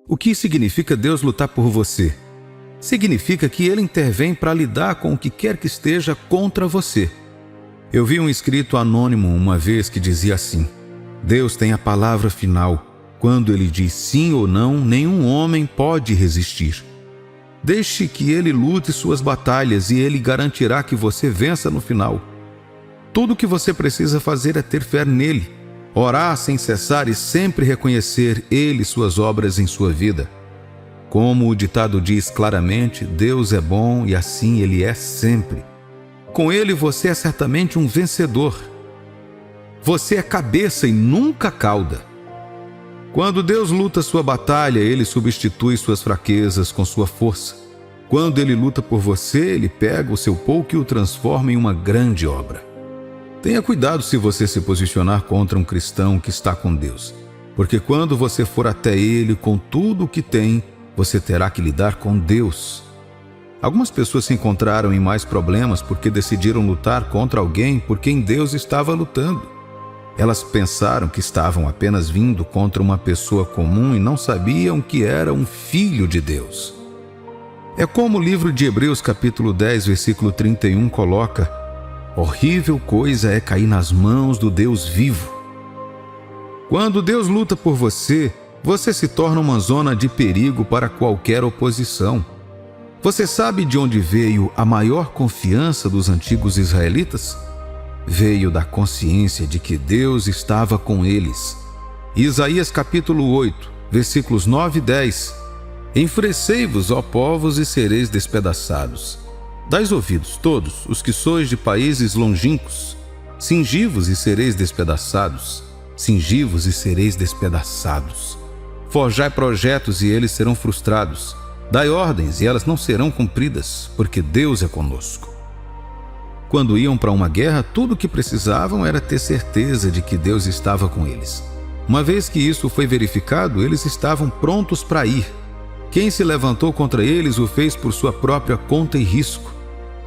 O que significa Deus lutar por você? Significa que Ele intervém para lidar com o que quer que esteja contra você. Eu vi um escrito anônimo uma vez que dizia assim: Deus tem a palavra final. Quando Ele diz sim ou não, nenhum homem pode resistir. Deixe que Ele lute suas batalhas e Ele garantirá que você vença no final. Tudo o que você precisa fazer é ter fé nele, orar sem cessar e sempre reconhecer Ele e suas obras em sua vida. Como o ditado diz claramente, Deus é bom e assim Ele é sempre. Com Ele você é certamente um vencedor. Você é cabeça e nunca cauda. Quando Deus luta sua batalha, Ele substitui suas fraquezas com sua força. Quando Ele luta por você, Ele pega o seu pouco e o transforma em uma grande obra. Tenha cuidado se você se posicionar contra um cristão que está com Deus, porque quando você for até Ele com tudo o que tem, você terá que lidar com Deus. Algumas pessoas se encontraram em mais problemas porque decidiram lutar contra alguém por quem Deus estava lutando. Elas pensaram que estavam apenas vindo contra uma pessoa comum e não sabiam que era um filho de Deus. É como o livro de Hebreus capítulo 10, versículo 31 coloca: horrível coisa é cair nas mãos do Deus vivo. Quando Deus luta por você, você se torna uma zona de perigo para qualquer oposição. Você sabe de onde veio a maior confiança dos antigos israelitas? Veio da consciência de que Deus estava com eles. Isaías capítulo 8, versículos 9 e 10. Enfurecei-vos, ó povos, e sereis despedaçados. Dais ouvidos todos, os que sois de países longínquos. Cingi-vos e sereis despedaçados. Cingi-vos e sereis despedaçados. Forjai projetos e eles serão frustrados. Dai ordens e elas não serão cumpridas, porque Deus é conosco. Quando iam para uma guerra, tudo o que precisavam era ter certeza de que Deus estava com eles. Uma vez que isso foi verificado, eles estavam prontos para ir. Quem se levantou contra eles o fez por sua própria conta e risco.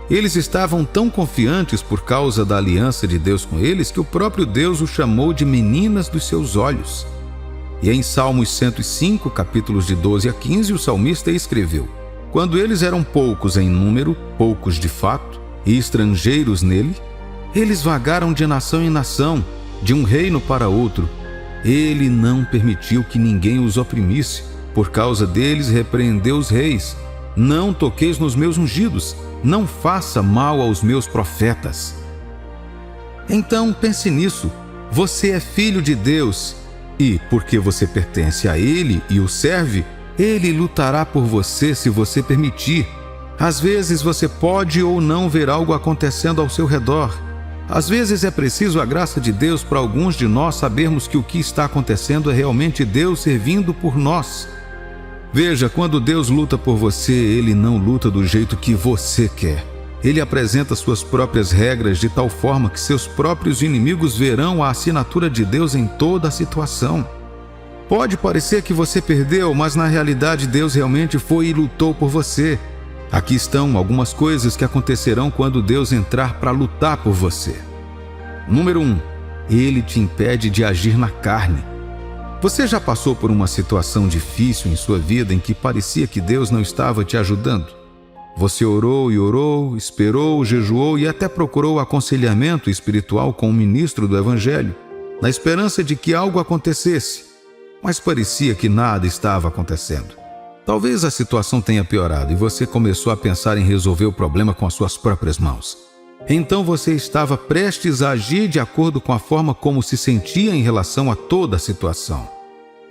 Eles estavam tão confiantes por causa da aliança de Deus com eles que o próprio Deus os chamou de meninas dos seus olhos. E em Salmos 105, capítulos de 12 a 15, o salmista escreveu: quando eles eram poucos em número, poucos de fato, e estrangeiros nele, eles vagaram de nação em nação, de um reino para outro. Ele não permitiu que ninguém os oprimisse. Por causa deles repreendeu os reis. Não toqueis nos meus ungidos, não faça mal aos meus profetas. Então pense nisso. Você é filho de Deus e, porque você pertence a Ele e o serve, Ele lutará por você se você permitir. Às vezes você pode ou não ver algo acontecendo ao seu redor. Às vezes é preciso a graça de Deus para alguns de nós sabermos que o que está acontecendo é realmente Deus servindo por nós. Veja, quando Deus luta por você, Ele não luta do jeito que você quer. Ele apresenta suas próprias regras de tal forma que seus próprios inimigos verão a assinatura de Deus em toda a situação. Pode parecer que você perdeu, mas na realidade Deus realmente foi e lutou por você. Aqui estão algumas coisas que acontecerão quando Deus entrar para lutar por você. Número 1. Ele te impede de agir na carne. Você já passou por uma situação difícil em sua vida em que parecia que Deus não estava te ajudando? Você orou e orou, esperou, jejuou e até procurou aconselhamento espiritual com um ministro do Evangelho, na esperança de que algo acontecesse, mas parecia que nada estava acontecendo. Talvez a situação tenha piorado e você começou a pensar em resolver o problema com as suas próprias mãos. Então você estava prestes a agir de acordo com a forma como se sentia em relação a toda a situação.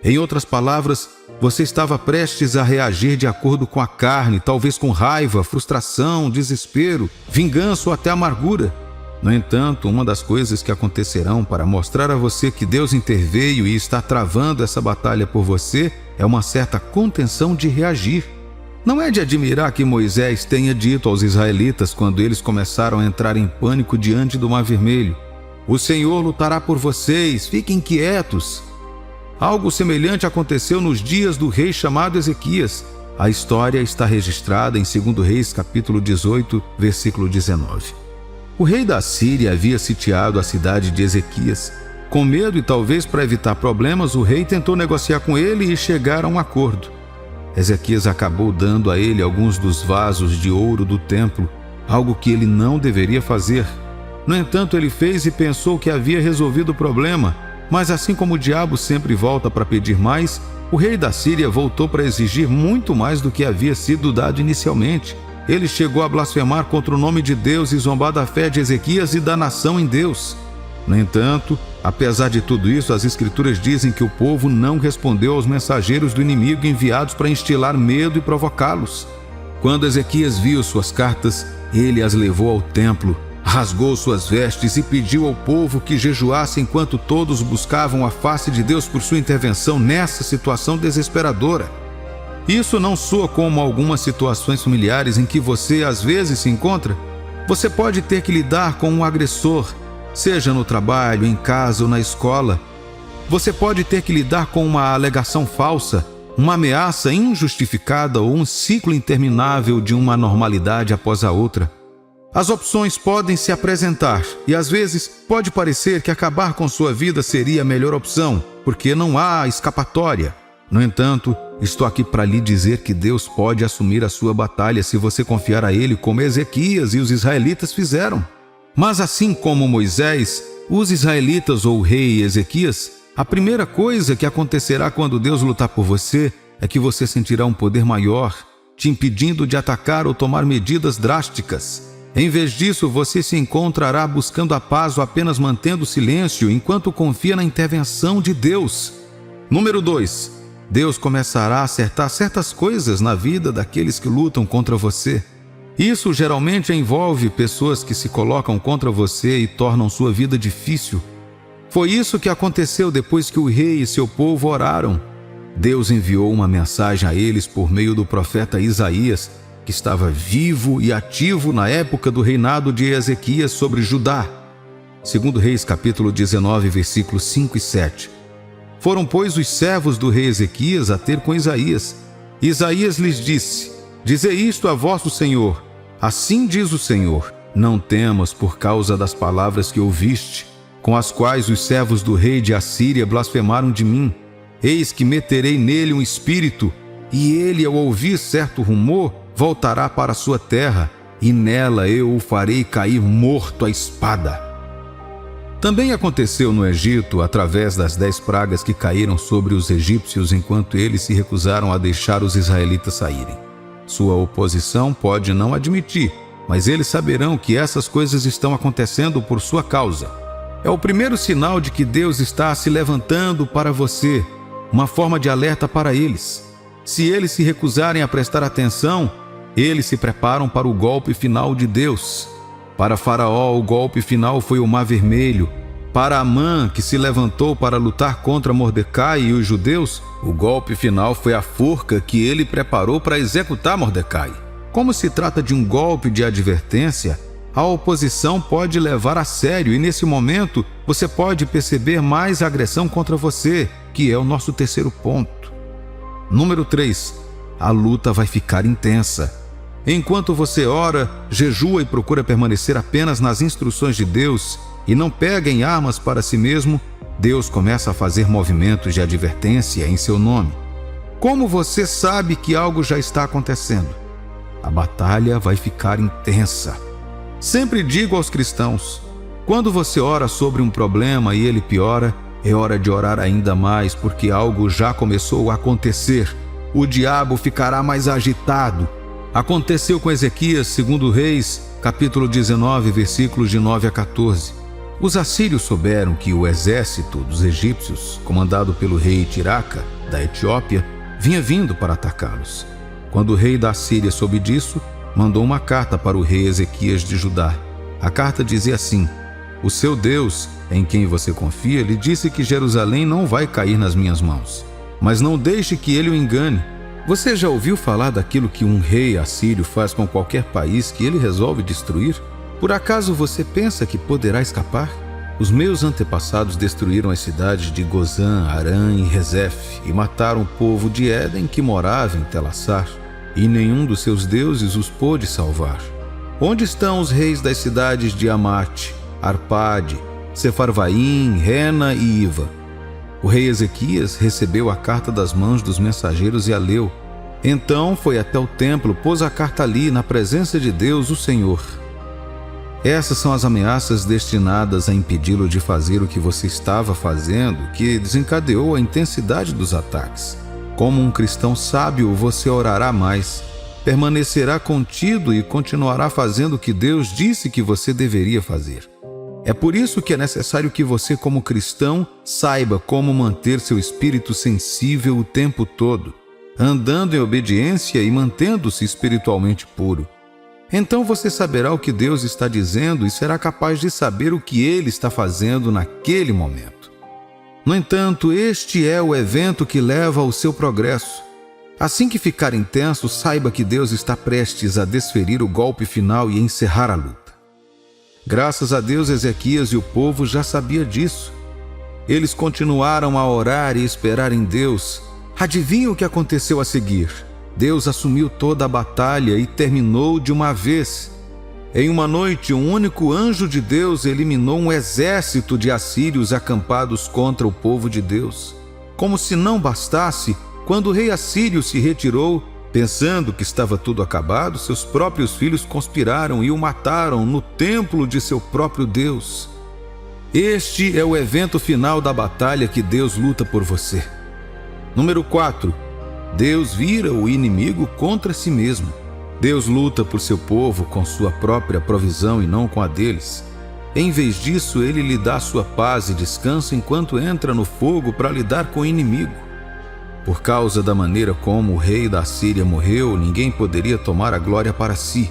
Em outras palavras, você estava prestes a reagir de acordo com a carne, talvez com raiva, frustração, desespero, vingança ou até amargura. No entanto, uma das coisas que acontecerão para mostrar a você que Deus interveio e está travando essa batalha por você é uma certa contenção de reagir. Não é de admirar que Moisés tenha dito aos israelitas quando eles começaram a entrar em pânico diante do Mar Vermelho: o Senhor lutará por vocês, fiquem quietos. Algo semelhante aconteceu nos dias do rei chamado Ezequias. A história está registrada em 2 Reis capítulo 18, versículo 19. O rei da Síria havia sitiado a cidade de Ezequias. Com medo e talvez para evitar problemas, o rei tentou negociar com ele e chegar a um acordo. Ezequias acabou dando a ele alguns dos vasos de ouro do templo, algo que ele não deveria fazer. No entanto, ele fez e pensou que havia resolvido o problema, mas assim como o diabo sempre volta para pedir mais, o rei da Síria voltou para exigir muito mais do que havia sido dado inicialmente. Ele chegou a blasfemar contra o nome de Deus e zombar da fé de Ezequias e da nação em Deus. No entanto, apesar de tudo isso, as Escrituras dizem que o povo não respondeu aos mensageiros do inimigo enviados para instilar medo e provocá-los. Quando Ezequias viu suas cartas, ele as levou ao templo, rasgou suas vestes e pediu ao povo que jejuasse enquanto todos buscavam a face de Deus por sua intervenção nessa situação desesperadora. Isso não soa como algumas situações familiares em que você às vezes se encontra? Você pode ter que lidar com um agressor, seja no trabalho, em casa ou na escola. Você pode ter que lidar com uma alegação falsa, uma ameaça injustificada ou um ciclo interminável de uma anormalidade após a outra. As opções podem se apresentar e às vezes pode parecer que acabar com sua vida seria a melhor opção, porque não há escapatória. No entanto, estou aqui para lhe dizer que Deus pode assumir a sua batalha se você confiar a Ele como Ezequias e os israelitas fizeram. Mas assim como Moisés, os israelitas ou o rei Ezequias, a primeira coisa que acontecerá quando Deus lutar por você é que você sentirá um poder maior, te impedindo de atacar ou tomar medidas drásticas. Em vez disso, você se encontrará buscando a paz ou apenas mantendo silêncio enquanto confia na intervenção de Deus. Número 2. Deus começará a acertar certas coisas na vida daqueles que lutam contra você. Isso geralmente envolve pessoas que se colocam contra você e tornam sua vida difícil. Foi isso que aconteceu depois que o rei e seu povo oraram. Deus enviou uma mensagem a eles por meio do profeta Isaías, que estava vivo e ativo na época do reinado de Ezequias sobre Judá. 2 Reis capítulo 19, versículos 5 e 7. Foram, pois, os servos do rei Ezequias a ter com Isaías. Isaías lhes disse: Dizei isto a vosso Senhor. Assim diz o Senhor: Não temas por causa das palavras que ouviste, com as quais os servos do rei de Assíria blasfemaram de mim. Eis que meterei nele um espírito, e ele, ao ouvir certo rumor, voltará para a sua terra, e nela eu o farei cair morto à espada. Também aconteceu no Egito, através das 10 pragas que caíram sobre os egípcios enquanto eles se recusaram a deixar os israelitas saírem. Sua oposição pode não admitir, mas eles saberão que essas coisas estão acontecendo por sua causa. É o primeiro sinal de que Deus está se levantando para você, uma forma de alerta para eles. Se eles se recusarem a prestar atenção, eles se preparam para o golpe final de Deus. Para Faraó, o golpe final foi o Mar Vermelho. Para Amã, que se levantou para lutar contra Mordecai e os judeus, o golpe final foi a forca que ele preparou para executar Mordecai. Como se trata de um golpe de advertência, a oposição pode levar a sério e nesse momento você pode perceber mais agressão contra você, que é o nosso terceiro ponto. Número 3. A luta vai ficar intensa. Enquanto você ora, jejua e procura permanecer apenas nas instruções de Deus e não pega em armas para si mesmo, Deus começa a fazer movimentos de advertência em seu nome. Como você sabe que algo já está acontecendo? A batalha vai ficar intensa. Sempre digo aos cristãos, quando você ora sobre um problema e ele piora, é hora de orar ainda mais porque algo já começou a acontecer. O diabo ficará mais agitado. Aconteceu com Ezequias, 2 Reis, capítulo 19, versículos de 9 a 14. Os assírios souberam que o exército dos egípcios, comandado pelo rei Tiraca, da Etiópia, vinha vindo para atacá-los. Quando o rei da Assíria soube disso, mandou uma carta para o rei Ezequias de Judá. A carta dizia assim: O seu Deus, em quem você confia, lhe disse que Jerusalém não vai cair nas minhas mãos. Mas não deixe que ele o engane. Você já ouviu falar daquilo que um rei assírio faz com qualquer país que ele resolve destruir? Por acaso você pensa que poderá escapar? Os meus antepassados destruíram as cidades de Gozã, Arã e Rezef e mataram o povo de Éden que morava em Telassar, e nenhum dos seus deuses os pôde salvar. Onde estão os reis das cidades de Amate, Arpade, Sefarvaim, Rena e Iva? O rei Ezequias recebeu a carta das mãos dos mensageiros e a leu. Então foi até o templo, pôs a carta ali, na presença de Deus, o Senhor. Essas são as ameaças destinadas a impedi-lo de fazer o que você estava fazendo, que desencadeou a intensidade dos ataques. Como um cristão sábio, você orará mais, permanecerá contido e continuará fazendo o que Deus disse que você deveria fazer. É por isso que é necessário que você, como cristão, saiba como manter seu espírito sensível o tempo todo, andando em obediência e mantendo-se espiritualmente puro. Então você saberá o que Deus está dizendo e será capaz de saber o que Ele está fazendo naquele momento. No entanto, este é o evento que leva ao seu progresso. Assim que ficar intenso, saiba que Deus está prestes a desferir o golpe final e encerrar a luta. Graças a Deus, Ezequias e o povo já sabiam disso. Eles continuaram a orar e esperar em Deus. Adivinha o que aconteceu a seguir? Deus assumiu toda a batalha e terminou de uma vez. Em uma noite, um único anjo de Deus eliminou um exército de assírios acampados contra o povo de Deus. Como se não bastasse, quando o rei assírio se retirou, pensando que estava tudo acabado, seus próprios filhos conspiraram e o mataram no templo de seu próprio Deus. Este é o evento final da batalha que Deus luta por você. Número 4. Deus vira o inimigo contra si mesmo. Deus luta por seu povo com sua própria provisão e não com a deles. Em vez disso, Ele lhe dá sua paz e descanso enquanto entra no fogo para lidar com o inimigo. Por causa da maneira como o rei da Síria morreu, ninguém poderia tomar a glória para si.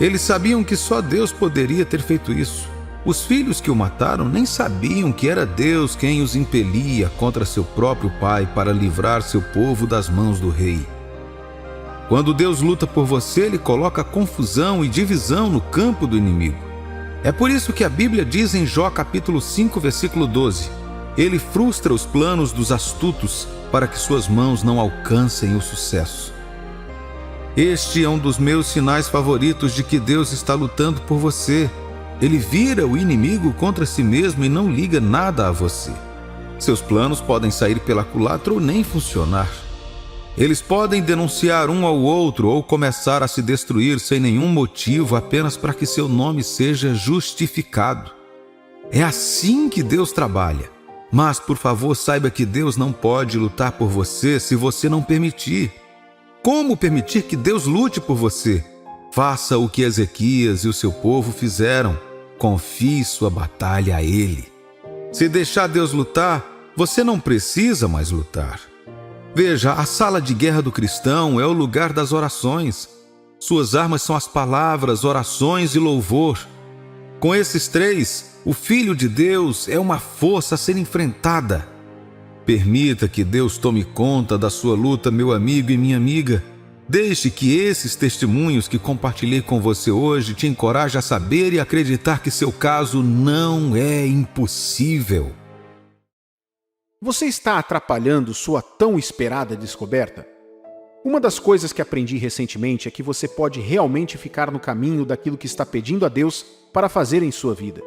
Eles sabiam que só Deus poderia ter feito isso. Os filhos que o mataram nem sabiam que era Deus quem os impelia contra seu próprio pai para livrar seu povo das mãos do rei. Quando Deus luta por você, Ele coloca confusão e divisão no campo do inimigo. É por isso que a Bíblia diz em Jó capítulo 5, versículo 12: Ele frustra os planos dos astutos para que suas mãos não alcancem o sucesso. Este é um dos meus sinais favoritos de que Deus está lutando por você. Ele vira o inimigo contra si mesmo e não liga nada a você. Seus planos podem sair pela culatra ou nem funcionar. Eles podem denunciar um ao outro ou começar a se destruir sem nenhum motivo, apenas para que seu nome seja justificado. É assim que Deus trabalha. Mas, por favor, saiba que Deus não pode lutar por você se você não permitir. Como permitir que Deus lute por você? Faça o que Ezequias e o seu povo fizeram. Confie sua batalha a Ele. Se deixar Deus lutar, você não precisa mais lutar. Veja, a sala de guerra do cristão é o lugar das orações. Suas armas são as palavras, orações e louvor. Com esses três, o Filho de Deus é uma força a ser enfrentada. Permita que Deus tome conta da sua luta, meu amigo e minha amiga. Deixe que esses testemunhos que compartilhei com você hoje te encorajem a saber e acreditar que seu caso não é impossível. Você está atrapalhando sua tão esperada descoberta? Uma das coisas que aprendi recentemente é que você pode realmente ficar no caminho daquilo que está pedindo a Deus para fazer em sua vida.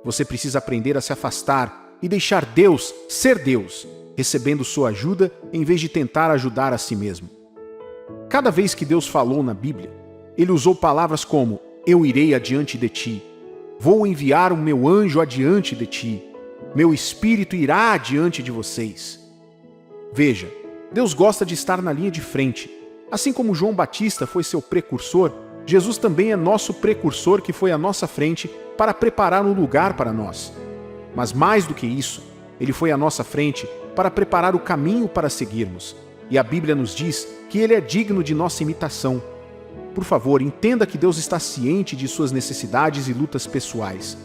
Você precisa aprender a se afastar e deixar Deus ser Deus, recebendo sua ajuda em vez de tentar ajudar a si mesmo. Cada vez que Deus falou na Bíblia, Ele usou palavras como: eu irei adiante de ti, vou enviar o meu anjo adiante de ti, meu espírito irá adiante de vocês. Veja, Deus gosta de estar na linha de frente. Assim como João Batista foi seu precursor, Jesus também é nosso precursor que foi à nossa frente para preparar um lugar para nós. Mas mais do que isso, Ele foi à nossa frente para preparar o caminho para seguirmos. E a Bíblia nos diz que Ele é digno de nossa imitação. Por favor, entenda que Deus está ciente de suas necessidades e lutas pessoais.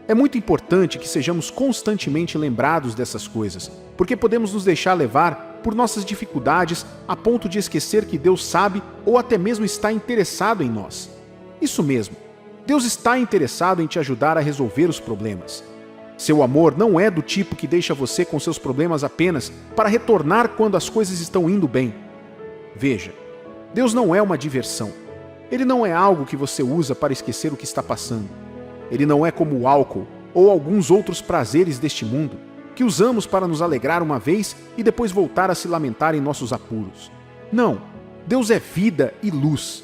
É muito importante que sejamos constantemente lembrados dessas coisas, porque podemos nos deixar levar por nossas dificuldades a ponto de esquecer que Deus sabe ou até mesmo está interessado em nós. Isso mesmo, Deus está interessado em te ajudar a resolver os problemas. Seu amor não é do tipo que deixa você com seus problemas apenas para retornar quando as coisas estão indo bem. Veja, Deus não é uma diversão. Ele não é algo que você usa para esquecer o que está passando. Ele não é como o álcool ou alguns outros prazeres deste mundo, que usamos para nos alegrar uma vez e depois voltar a se lamentar em nossos apuros. Não, Deus é vida e luz.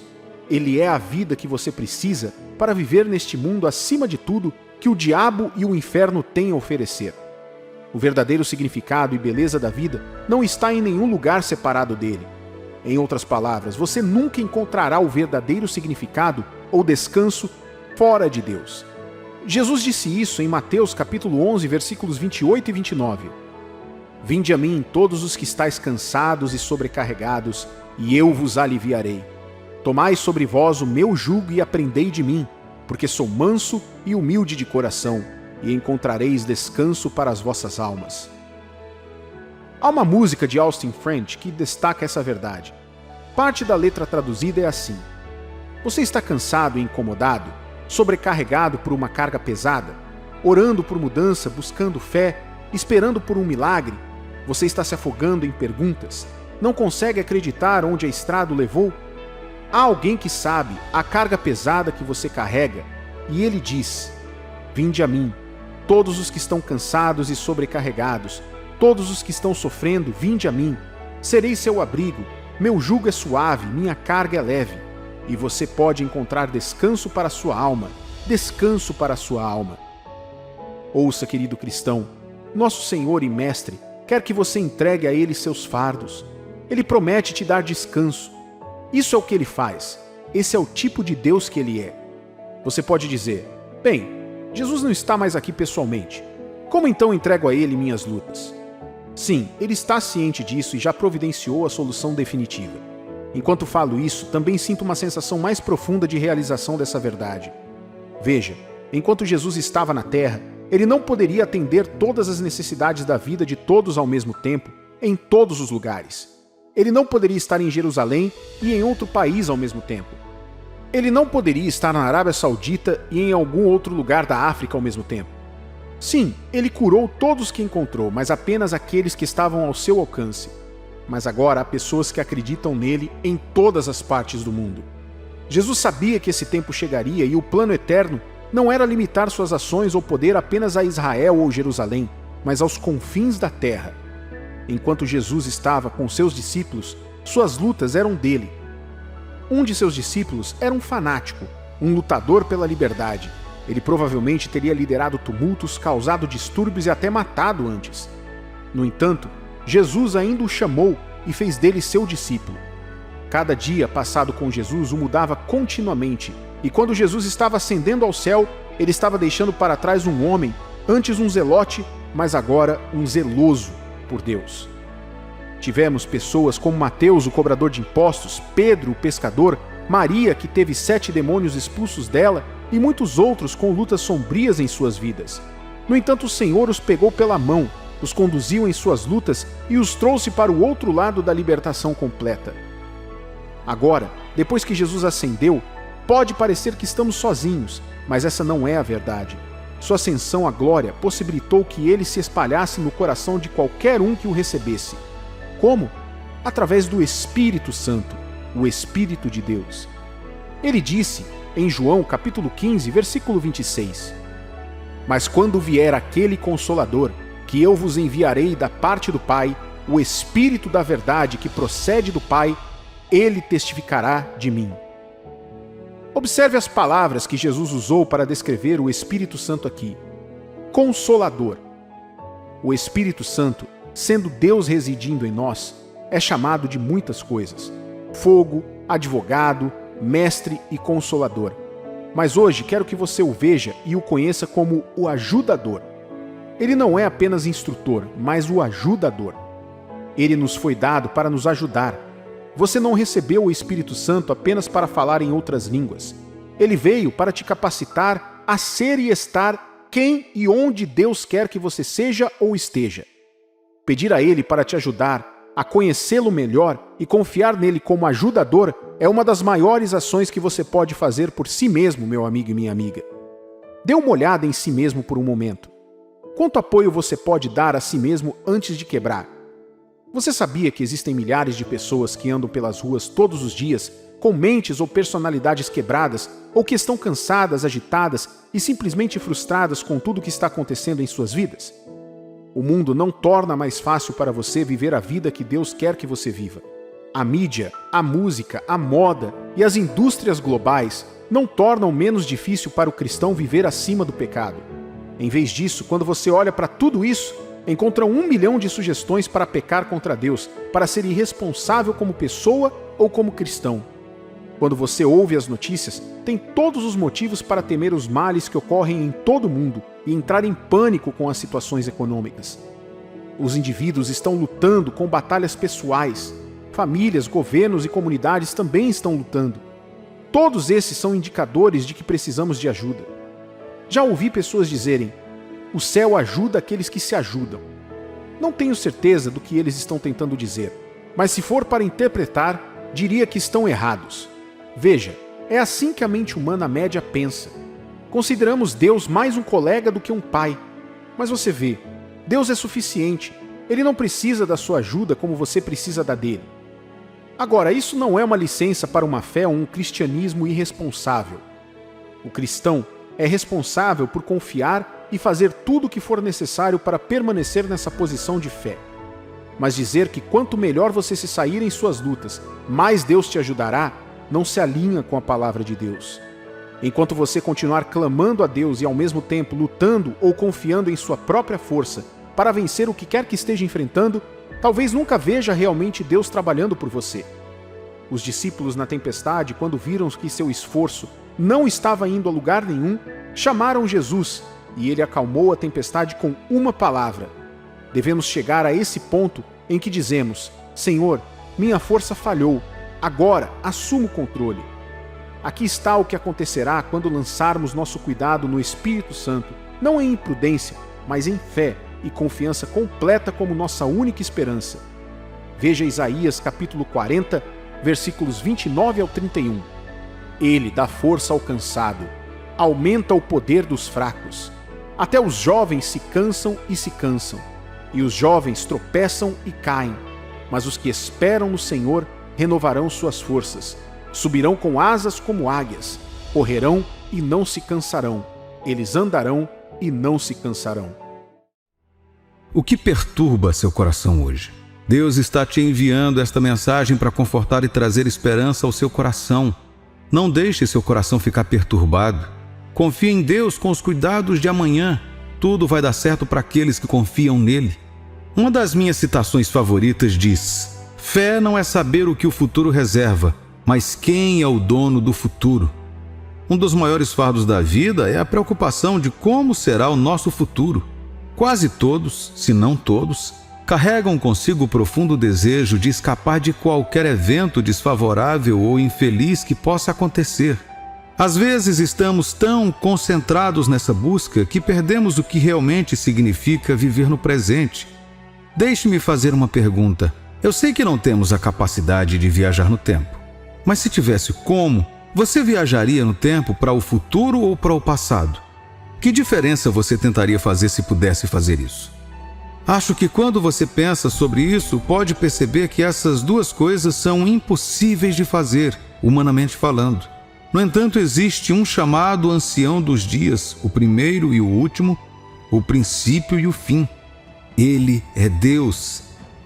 Ele é a vida que você precisa para viver neste mundo acima de tudo que o diabo e o inferno têm a oferecer. O verdadeiro significado e beleza da vida não está em nenhum lugar separado dele. Em outras palavras, você nunca encontrará o verdadeiro significado ou descanso fora de Deus. Jesus disse isso em Mateus capítulo 11, versículos 28 e 29. Vinde a mim todos os que estáis cansados e sobrecarregados, e eu vos aliviarei. Tomai sobre vós o meu jugo e aprendei de mim, porque sou manso e humilde de coração, e encontrareis descanso para as vossas almas. Há uma música de Austin French que destaca essa verdade. Parte da letra traduzida é assim: você está cansado e incomodado, sobrecarregado por uma carga pesada, orando por mudança, buscando fé, esperando por um milagre? Você está se afogando em perguntas? Não consegue acreditar onde a estrada o levou? Há alguém que sabe a carga pesada que você carrega, e ele diz: vinde a mim, todos os que estão cansados e sobrecarregados, todos os que estão sofrendo, vinde a mim. Serei seu abrigo, meu jugo é suave, minha carga é leve. E você pode encontrar descanso para a sua alma, descanso para a sua alma. Ouça, querido cristão, nosso Senhor e Mestre quer que você entregue a Ele seus fardos. Ele promete te dar descanso. Isso é o que Ele faz. Esse é o tipo de Deus que Ele é. Você pode dizer: bem, Jesus não está mais aqui pessoalmente. Como então entrego a Ele minhas lutas? Sim, Ele está ciente disso e já providenciou a solução definitiva. Enquanto falo isso, também sinto uma sensação mais profunda de realização dessa verdade. Veja, enquanto Jesus estava na terra, Ele não poderia atender todas as necessidades da vida de todos ao mesmo tempo, em todos os lugares. Ele não poderia estar em Jerusalém e em outro país ao mesmo tempo. Ele não poderia estar na Arábia Saudita e em algum outro lugar da África ao mesmo tempo. Sim, Ele curou todos que encontrou, mas apenas aqueles que estavam ao seu alcance. Mas agora há pessoas que acreditam nele em todas as partes do mundo. Jesus sabia que esse tempo chegaria e o plano eterno não era limitar suas ações ou poder apenas a Israel ou Jerusalém, mas aos confins da terra. Enquanto Jesus estava com seus discípulos, suas lutas eram dele. Um de seus discípulos era um fanático, um lutador pela liberdade. Ele provavelmente teria liderado tumultos, causado distúrbios e até matado antes. No entanto, Jesus ainda o chamou e fez dele seu discípulo. Cada dia passado com Jesus o mudava continuamente, e quando Jesus estava ascendendo ao céu, ele estava deixando para trás um homem, antes um zelote, mas agora um zeloso por Deus. Tivemos pessoas como Mateus, o cobrador de impostos, Pedro, o pescador, Maria, que teve 7 demônios expulsos dela, e muitos outros com lutas sombrias em suas vidas. No entanto, o Senhor os pegou pela mão, os conduziu em suas lutas e os trouxe para o outro lado da libertação completa. Agora, depois que Jesus ascendeu, pode parecer que estamos sozinhos, mas essa não é a verdade. Sua ascensão à glória possibilitou que ele se espalhasse no coração de qualquer um que o recebesse. Como? Através do Espírito Santo, o Espírito de Deus. Ele disse, em João capítulo 15, versículo 26, mas quando vier aquele Consolador, que eu vos enviarei da parte do Pai, o Espírito da verdade que procede do Pai, ele testificará de mim. Observe as palavras que Jesus usou para descrever o Espírito Santo aqui. Consolador. O Espírito Santo, sendo Deus residindo em nós, é chamado de muitas coisas: fogo, advogado, mestre e consolador. Mas hoje quero que você o veja e o conheça como o ajudador. Ele não é apenas instrutor, mas o ajudador. Ele nos foi dado para nos ajudar. Você não recebeu o Espírito Santo apenas para falar em outras línguas. Ele veio para te capacitar a ser e estar quem e onde Deus quer que você seja ou esteja. Pedir a Ele para te ajudar a conhecê-lo melhor e confiar nele como ajudador é uma das maiores ações que você pode fazer por si mesmo, meu amigo e minha amiga. Dê uma olhada em si mesmo por um momento. Quanto apoio você pode dar a si mesmo antes de quebrar? Você sabia que existem milhares de pessoas que andam pelas ruas todos os dias com mentes ou personalidades quebradas ou que estão cansadas, agitadas e simplesmente frustradas com tudo o que está acontecendo em suas vidas? O mundo não torna mais fácil para você viver a vida que Deus quer que você viva. A mídia, a música, a moda e as indústrias globais não tornam menos difícil para o cristão viver acima do pecado. Em vez disso, quando você olha para tudo isso, encontra 1 milhão de sugestões para pecar contra Deus, para ser irresponsável como pessoa ou como cristão. Quando você ouve as notícias, tem todos os motivos para temer os males que ocorrem em todo o mundo e entrar em pânico com as situações econômicas. Os indivíduos estão lutando com batalhas pessoais. Famílias, governos e comunidades também estão lutando. Todos esses são indicadores de que precisamos de ajuda. Já ouvi pessoas dizerem: o céu ajuda aqueles que se ajudam. Não tenho certeza do que eles estão tentando dizer, mas se for para interpretar, diria que estão errados. Veja, é assim que a mente humana média pensa. Consideramos Deus mais um colega do que um pai. Mas você vê, Deus é suficiente. Ele não precisa da sua ajuda como você precisa da dele. Agora, isso não é uma licença para uma fé ou um cristianismo irresponsável. O cristão é responsável por confiar e fazer tudo o que for necessário para permanecer nessa posição de fé. Mas dizer que quanto melhor você se sair em suas lutas, mais Deus te ajudará, não se alinha com a palavra de Deus. Enquanto você continuar clamando a Deus e ao mesmo tempo lutando ou confiando em sua própria força para vencer o que quer que esteja enfrentando, talvez nunca veja realmente Deus trabalhando por você. Os discípulos na tempestade, quando viram que seu esforço não estava indo a lugar nenhum, chamaram Jesus e ele acalmou a tempestade com uma palavra. Devemos chegar a esse ponto em que dizemos: Senhor, minha força falhou, agora assumo o controle. Aqui está o que acontecerá quando lançarmos nosso cuidado no Espírito Santo, não em imprudência, mas em fé e confiança completa como nossa única esperança. Veja Isaías capítulo 40, versículos 29 ao 31. Ele dá força ao cansado, aumenta o poder dos fracos. Até os jovens se cansam, e os jovens tropeçam e caem. Mas os que esperam no Senhor renovarão suas forças. Subirão com asas como águias, correrão e não se cansarão. Eles andarão e não se cansarão. O que perturba seu coração hoje? Deus está te enviando esta mensagem para confortar e trazer esperança ao seu coração. Não deixe seu coração ficar perturbado. Confie em Deus com os cuidados de amanhã. Tudo vai dar certo para aqueles que confiam nele. Uma das minhas citações favoritas diz: fé não é saber o que o futuro reserva, mas quem é o dono do futuro. Um dos maiores fardos da vida é a preocupação de como será o nosso futuro. Quase todos, se não todos, carregam consigo o profundo desejo de escapar de qualquer evento desfavorável ou infeliz que possa acontecer. Às vezes estamos tão concentrados nessa busca que perdemos o que realmente significa viver no presente. Deixe-me fazer uma pergunta. Eu sei que não temos a capacidade de viajar no tempo, mas se tivesse como, você viajaria no tempo para o futuro ou para o passado? Que diferença você tentaria fazer se pudesse fazer isso? Acho que quando você pensa sobre isso, pode perceber que essas duas coisas são impossíveis de fazer, humanamente falando. No entanto, existe um chamado ancião dos dias, o primeiro e o último, o princípio e o fim. Ele é Deus.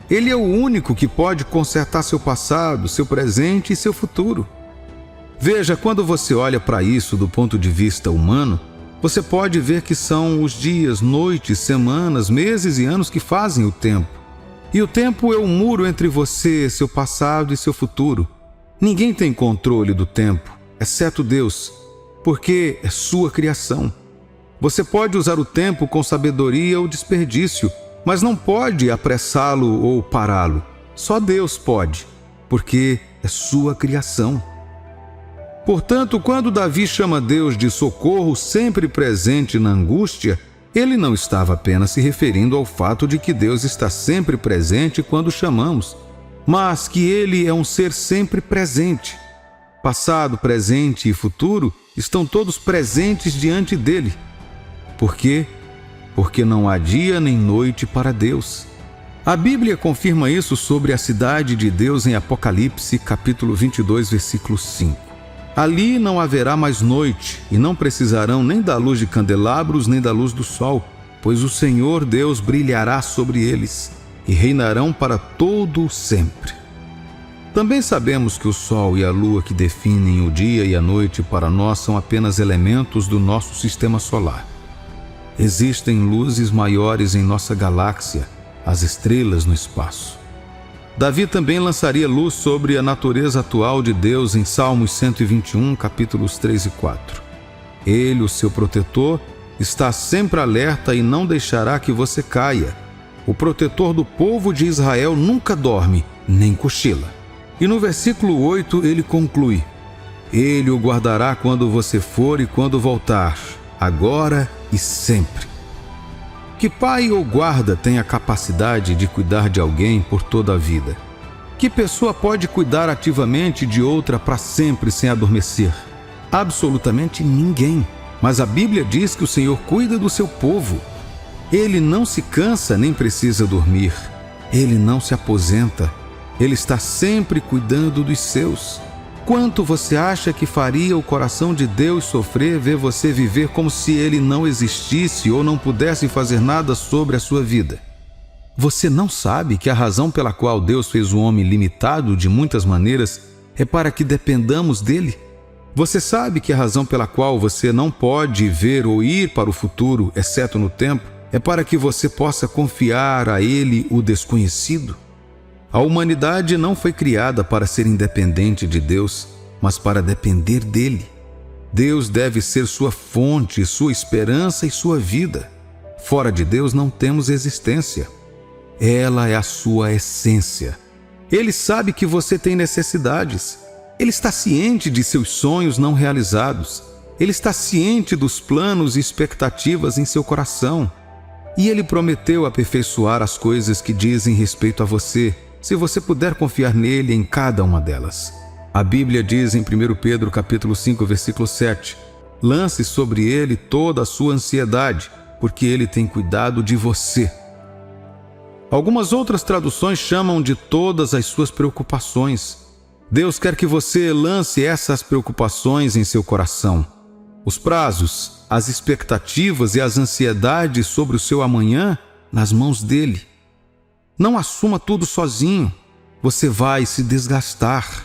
Ele é o único que pode consertar seu passado, seu presente e seu futuro. Veja, quando você olha para isso do ponto de vista humano, você pode ver que são os dias, noites, semanas, meses e anos que fazem o tempo. E o tempo é um muro entre você, seu passado e seu futuro. Ninguém tem controle do tempo, exceto Deus, porque é sua criação. Você pode usar o tempo com sabedoria ou desperdício, mas não pode apressá-lo ou pará-lo. Só Deus pode, porque é sua criação. Portanto, quando Davi chama Deus de socorro sempre presente na angústia, ele não estava apenas se referindo ao fato de que Deus está sempre presente quando chamamos, mas que ele é um ser sempre presente. Passado, presente e futuro estão todos presentes diante dele. Por quê? Porque não há dia nem noite para Deus. A Bíblia confirma isso sobre a cidade de Deus em Apocalipse, capítulo 22, versículo 5. Ali não haverá mais noite, e não precisarão nem da luz de candelabros, nem da luz do sol, pois o Senhor Deus brilhará sobre eles, e reinarão para todo o sempre. Também sabemos que o sol e a lua que definem o dia e a noite para nós são apenas elementos do nosso sistema solar. Existem luzes maiores em nossa galáxia, as estrelas no espaço. Davi também lançaria luz sobre a natureza atual de Deus em Salmos 121, capítulos 3 e 4. Ele, o seu protetor, está sempre alerta e não deixará que você caia. O protetor do povo de Israel nunca dorme, nem cochila. E no versículo 8 ele conclui: Ele o guardará quando você for e quando voltar, agora e sempre. Que pai ou guarda tem a capacidade de cuidar de alguém por toda a vida? Que pessoa pode cuidar ativamente de outra para sempre sem adormecer? Absolutamente ninguém. Mas a Bíblia diz que o Senhor cuida do seu povo. Ele não se cansa nem precisa dormir. Ele não se aposenta. Ele está sempre cuidando dos seus. Quanto você acha que faria o coração de Deus sofrer ver você viver como se Ele não existisse ou não pudesse fazer nada sobre a sua vida? Você não sabe que a razão pela qual Deus fez o homem limitado de muitas maneiras é para que dependamos dele? Você sabe que a razão pela qual você não pode ver ou ir para o futuro, exceto no tempo, é para que você possa confiar a Ele o desconhecido? A humanidade não foi criada para ser independente de Deus, mas para depender dele. Deus deve ser sua fonte, sua esperança e sua vida. Fora de Deus não temos existência. Ela é a sua essência. Ele sabe que você tem necessidades. Ele está ciente de seus sonhos não realizados. Ele está ciente dos planos e expectativas em seu coração. E Ele prometeu aperfeiçoar as coisas que dizem respeito a você, se você puder confiar nele em cada uma delas. A Bíblia diz em 1 Pedro capítulo 5, versículo 7, lance sobre ele toda a sua ansiedade, porque ele tem cuidado de você. Algumas outras traduções chamam de todas as suas preocupações. Deus quer que você lance essas preocupações em seu coração. Os prazos, as expectativas e as ansiedades sobre o seu amanhã nas mãos dele. Não assuma tudo sozinho. Você vai se desgastar.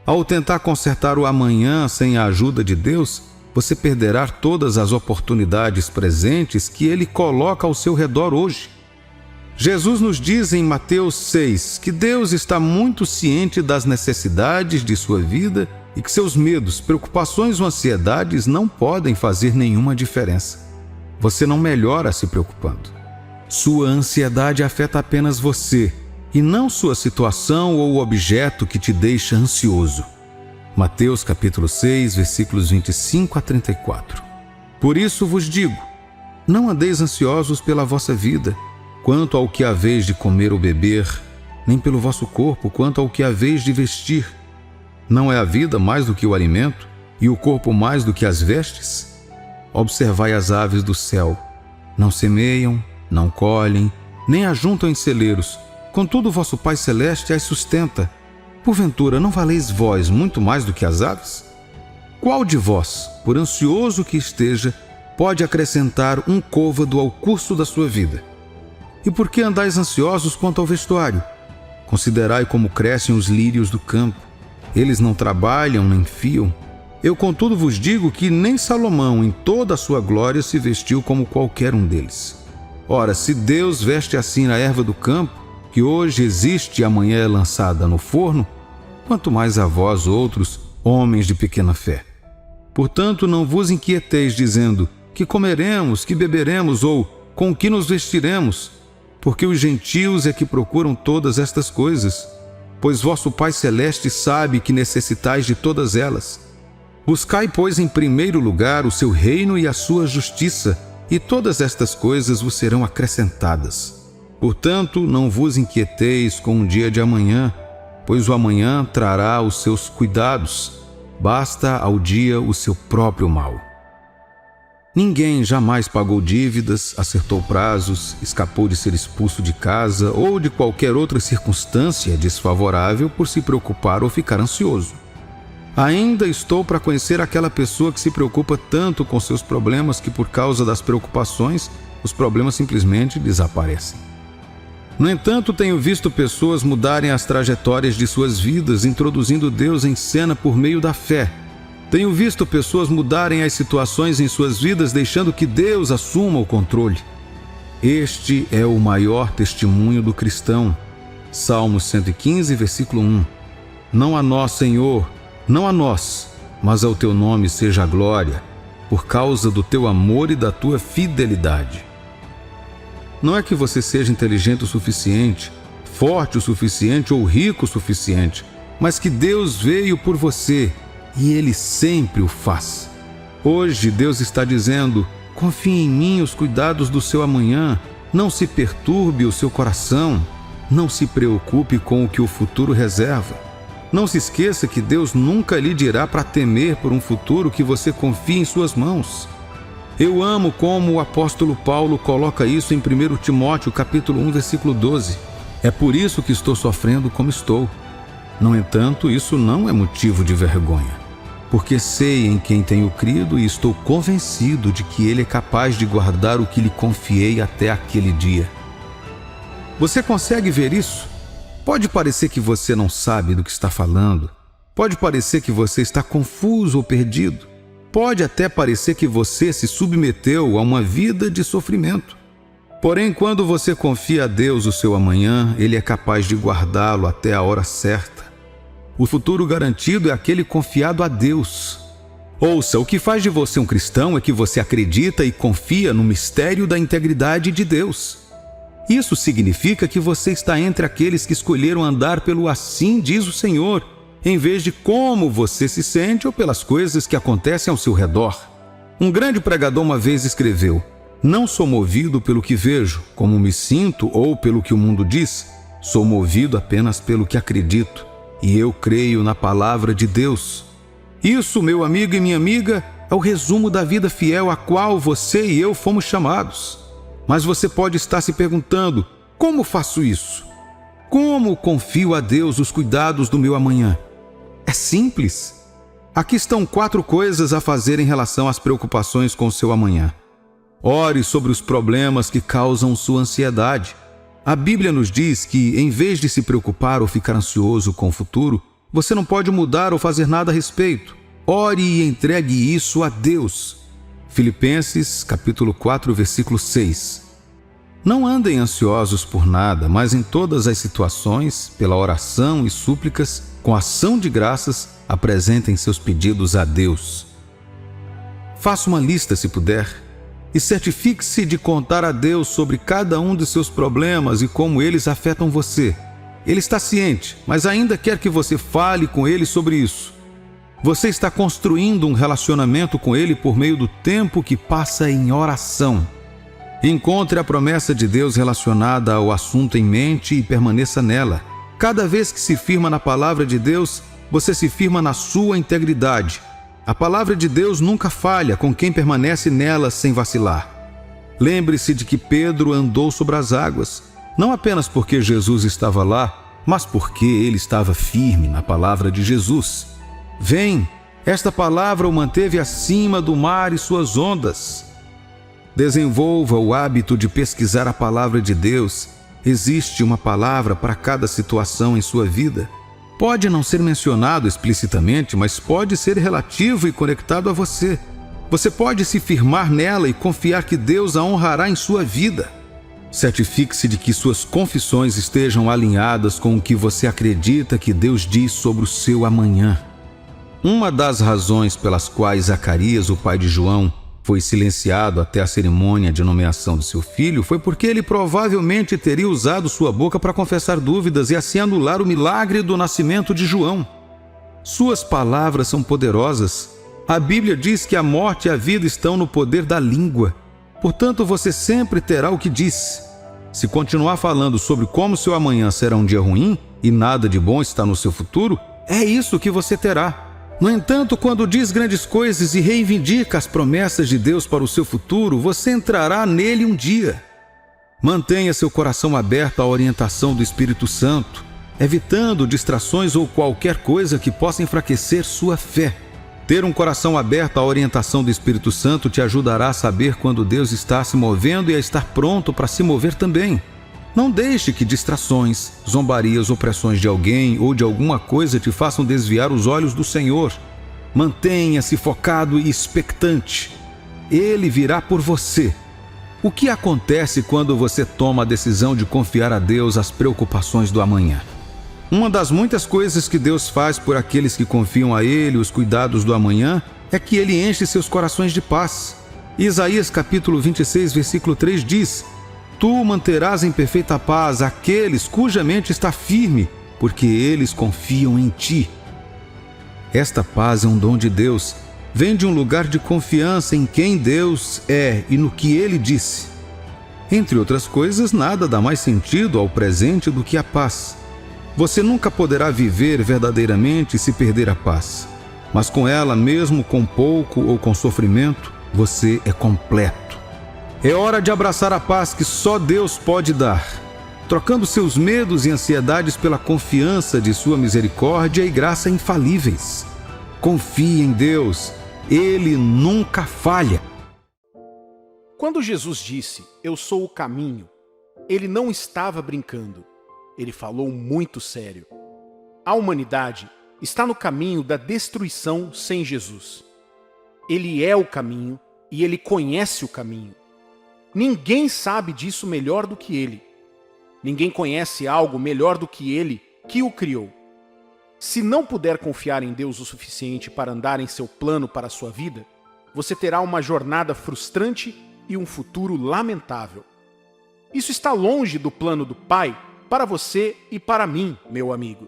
Ao tentar consertar o amanhã sem a ajuda de Deus, você perderá todas as oportunidades presentes que Ele coloca ao seu redor hoje. Jesus nos diz em Mateus 6 que Deus está muito ciente das necessidades de sua vida e que seus medos, preocupações ou ansiedades não podem fazer nenhuma diferença. Você não melhora se preocupando. Sua ansiedade afeta apenas você, e não sua situação ou o objeto que te deixa ansioso. Mateus capítulo 6, versículos 25 a 34. Por isso vos digo, não andeis ansiosos pela vossa vida, quanto ao que haveis de comer ou beber, nem pelo vosso corpo, quanto ao que haveis de vestir. Não é a vida mais do que o alimento, e o corpo mais do que as vestes? Observai as aves do céu, não semeiam, não colhem, nem ajuntam em celeiros, contudo vosso Pai Celeste as sustenta. Porventura, não valeis vós muito mais do que as aves? Qual de vós, por ansioso que esteja, pode acrescentar um côvado ao curso da sua vida? E por que andais ansiosos quanto ao vestuário? Considerai como crescem os lírios do campo. Eles não trabalham nem fiam. Eu, contudo, vos digo que nem Salomão, em toda a sua glória, se vestiu como qualquer um deles. Ora, se Deus veste assim a erva do campo, que hoje existe e amanhã é lançada no forno, quanto mais a vós outros, homens de pequena fé. Portanto, não vos inquieteis dizendo, que comeremos, que beberemos ou com que nos vestiremos, porque os gentios é que procuram todas estas coisas, pois vosso Pai Celeste sabe que necessitais de todas elas. Buscai, pois, em primeiro lugar o seu reino e a sua justiça, e todas estas coisas vos serão acrescentadas. Portanto, não vos inquieteis com o dia de amanhã, pois o amanhã trará os seus cuidados. Basta ao dia o seu próprio mal. Ninguém jamais pagou dívidas, acertou prazos, escapou de ser expulso de casa ou de qualquer outra circunstância desfavorável por se preocupar ou ficar ansioso. Ainda estou para conhecer aquela pessoa que se preocupa tanto com seus problemas que, por causa das preocupações, os problemas simplesmente desaparecem. No entanto, tenho visto pessoas mudarem as trajetórias de suas vidas, introduzindo Deus em cena por meio da fé. Tenho visto pessoas mudarem as situações em suas vidas, deixando que Deus assuma o controle. Este é o maior testemunho do cristão. Salmos 115, versículo 1. Não a nós, Senhor, não a nós, mas ao teu nome seja a glória, por causa do teu amor e da tua fidelidade. Não é que você seja inteligente o suficiente, forte o suficiente ou rico o suficiente, mas que Deus veio por você e Ele sempre o faz. Hoje Deus está dizendo: confie em mim os cuidados do seu amanhã, não se perturbe o seu coração, não se preocupe com o que o futuro reserva. Não se esqueça que Deus nunca lhe dirá para temer por um futuro que você confie em suas mãos. Eu amo como o apóstolo Paulo coloca isso em 1 Timóteo capítulo 1, versículo 12. É por isso que estou sofrendo como estou. No entanto, isso não é motivo de vergonha, porque sei em quem tenho crido e estou convencido de que Ele é capaz de guardar o que lhe confiei até aquele dia. Você consegue ver isso? Pode parecer que você não sabe do que está falando. Pode parecer que você está confuso ou perdido. Pode até parecer que você se submeteu a uma vida de sofrimento. Porém, quando você confia a Deus o seu amanhã, Ele é capaz de guardá-lo até a hora certa. O futuro garantido é aquele confiado a Deus. Ouça, o que faz de você um cristão é que você acredita e confia no mistério da integridade de Deus. Isso significa que você está entre aqueles que escolheram andar pelo assim diz o Senhor, em vez de como você se sente ou pelas coisas que acontecem ao seu redor. Um grande pregador uma vez escreveu: não sou movido pelo que vejo, como me sinto ou pelo que o mundo diz. Sou movido apenas pelo que acredito, e eu creio na palavra de Deus. Isso, meu amigo e minha amiga, é o resumo da vida fiel a qual você e eu fomos chamados. Mas você pode estar se perguntando: como faço isso? Como confio a Deus os cuidados do meu amanhã? É simples. Aqui estão 4 coisas a fazer em relação às preocupações com o seu amanhã. Ore sobre os problemas que causam sua ansiedade. A Bíblia nos diz que, em vez de se preocupar ou ficar ansioso com o futuro, você não pode mudar ou fazer nada a respeito. Ore e entregue isso a Deus. Filipenses, capítulo 4, versículo 6. Não andem ansiosos por nada, mas em todas as situações, pela oração e súplicas, com ação de graças, apresentem seus pedidos a Deus. Faça uma lista, se puder, e certifique-se de contar a Deus sobre cada um de seus problemas e como eles afetam você. Ele está ciente, mas ainda quer que você fale com Ele sobre isso. Você está construindo um relacionamento com Ele por meio do tempo que passa em oração. Encontre a promessa de Deus relacionada ao assunto em mente e permaneça nela. Cada vez que se firma na palavra de Deus, você se firma na sua integridade. A palavra de Deus nunca falha com quem permanece nela sem vacilar. Lembre-se de que Pedro andou sobre as águas, não apenas porque Jesus estava lá, mas porque ele estava firme na palavra de Jesus. Vem, esta palavra o manteve acima do mar e suas ondas. Desenvolva o hábito de pesquisar a palavra de Deus. Existe uma palavra para cada situação em sua vida. Pode não ser mencionado explicitamente, mas pode ser relativo e conectado a você. Você pode se firmar nela e confiar que Deus a honrará em sua vida. Certifique-se de que suas confissões estejam alinhadas com o que você acredita que Deus diz sobre o seu amanhã. Uma das razões pelas quais Zacarias, o pai de João, foi silenciado até a cerimônia de nomeação de seu filho foi porque ele provavelmente teria usado sua boca para confessar dúvidas e assim anular o milagre do nascimento de João. Suas palavras são poderosas. A Bíblia diz que a morte e a vida estão no poder da língua. Portanto, você sempre terá o que diz. Se continuar falando sobre como seu amanhã será um dia ruim e nada de bom está no seu futuro, é isso que você terá. No entanto, quando diz grandes coisas e reivindica as promessas de Deus para o seu futuro, você entrará nele um dia. Mantenha seu coração aberto à orientação do Espírito Santo, evitando distrações ou qualquer coisa que possa enfraquecer sua fé. Ter um coração aberto à orientação do Espírito Santo te ajudará a saber quando Deus está se movendo e a estar pronto para se mover também. Não deixe que distrações, zombarias ou pressões de alguém ou de alguma coisa te façam desviar os olhos do Senhor. Mantenha-se focado e expectante. Ele virá por você. O que acontece quando você toma a decisão de confiar a Deus as preocupações do amanhã? Uma das muitas coisas que Deus faz por aqueles que confiam a Ele os cuidados do amanhã é que Ele enche seus corações de paz. Isaías capítulo 26, versículo 3 diz: Tu manterás em perfeita paz aqueles cuja mente está firme, porque eles confiam em ti. Esta paz é um dom de Deus. Vem de um lugar de confiança em quem Deus é e no que Ele disse. Entre outras coisas, nada dá mais sentido ao presente do que a paz. Você nunca poderá viver verdadeiramente se perder a paz. Mas com ela, mesmo com pouco ou com sofrimento, você é completo. É hora de abraçar a paz que só Deus pode dar, trocando seus medos e ansiedades pela confiança de sua misericórdia e graça infalíveis. Confie em Deus. Ele nunca falha. Quando Jesus disse, "Eu sou o caminho", ele não estava brincando. Ele falou muito sério. A humanidade está no caminho da destruição sem Jesus. Ele é o caminho e ele conhece o caminho. Ninguém sabe disso melhor do que ele. Ninguém conhece algo melhor do que ele, que o criou. Se não puder confiar em Deus o suficiente para andar em seu plano para a sua vida, você terá uma jornada frustrante e um futuro lamentável. Isso está longe do plano do Pai para você e para mim, meu amigo.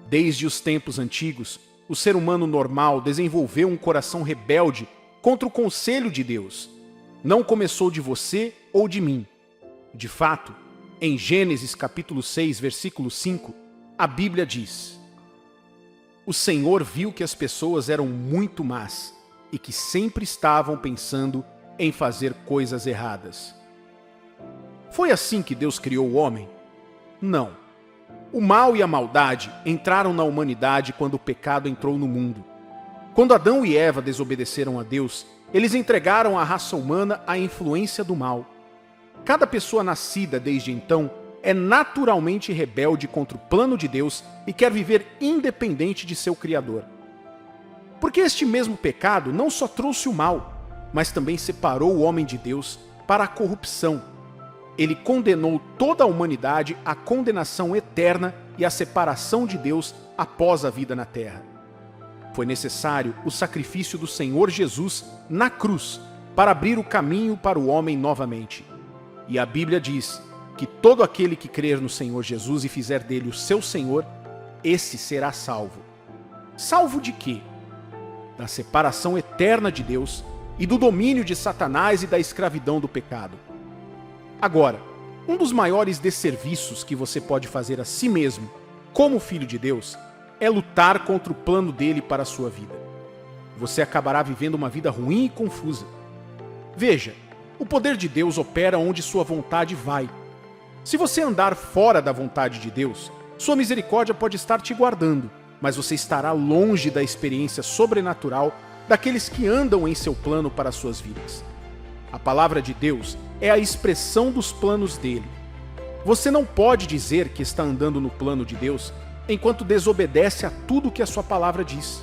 Desde os tempos antigos, o ser humano normal desenvolveu um coração rebelde contra o conselho de Deus. Não começou de você ou de mim. De fato, em Gênesis capítulo 6, versículo 5, a Bíblia diz: O Senhor viu que as pessoas eram muito más e que sempre estavam pensando em fazer coisas erradas. Foi assim que Deus criou o homem? Não. O mal e a maldade entraram na humanidade quando o pecado entrou no mundo. Quando Adão e Eva desobedeceram a Deus, eles entregaram a raça humana à influência do mal. Cada pessoa nascida desde então é naturalmente rebelde contra o plano de Deus e quer viver independente de seu Criador. Porque este mesmo pecado não só trouxe o mal, mas também separou o homem de Deus para a corrupção. Ele condenou toda a humanidade à condenação eterna e à separação de Deus após a vida na terra. Foi necessário o sacrifício do Senhor Jesus na cruz para abrir o caminho para o homem novamente. E a Bíblia diz que todo aquele que crer no Senhor Jesus e fizer dele o seu Senhor, esse será salvo. Salvo de quê? Da separação eterna de Deus e do domínio de Satanás e da escravidão do pecado. Agora, um dos maiores desserviços que você pode fazer a si mesmo, como filho de Deus, é lutar contra o plano dele para a sua vida. Você acabará vivendo uma vida ruim e confusa. Veja, o poder de Deus opera onde sua vontade vai. Se você andar fora da vontade de Deus, sua misericórdia pode estar te guardando, mas você estará longe da experiência sobrenatural daqueles que andam em seu plano para as suas vidas. A palavra de Deus é a expressão dos planos dele. Você não pode dizer que está andando no plano de Deus enquanto desobedece a tudo que a sua palavra diz.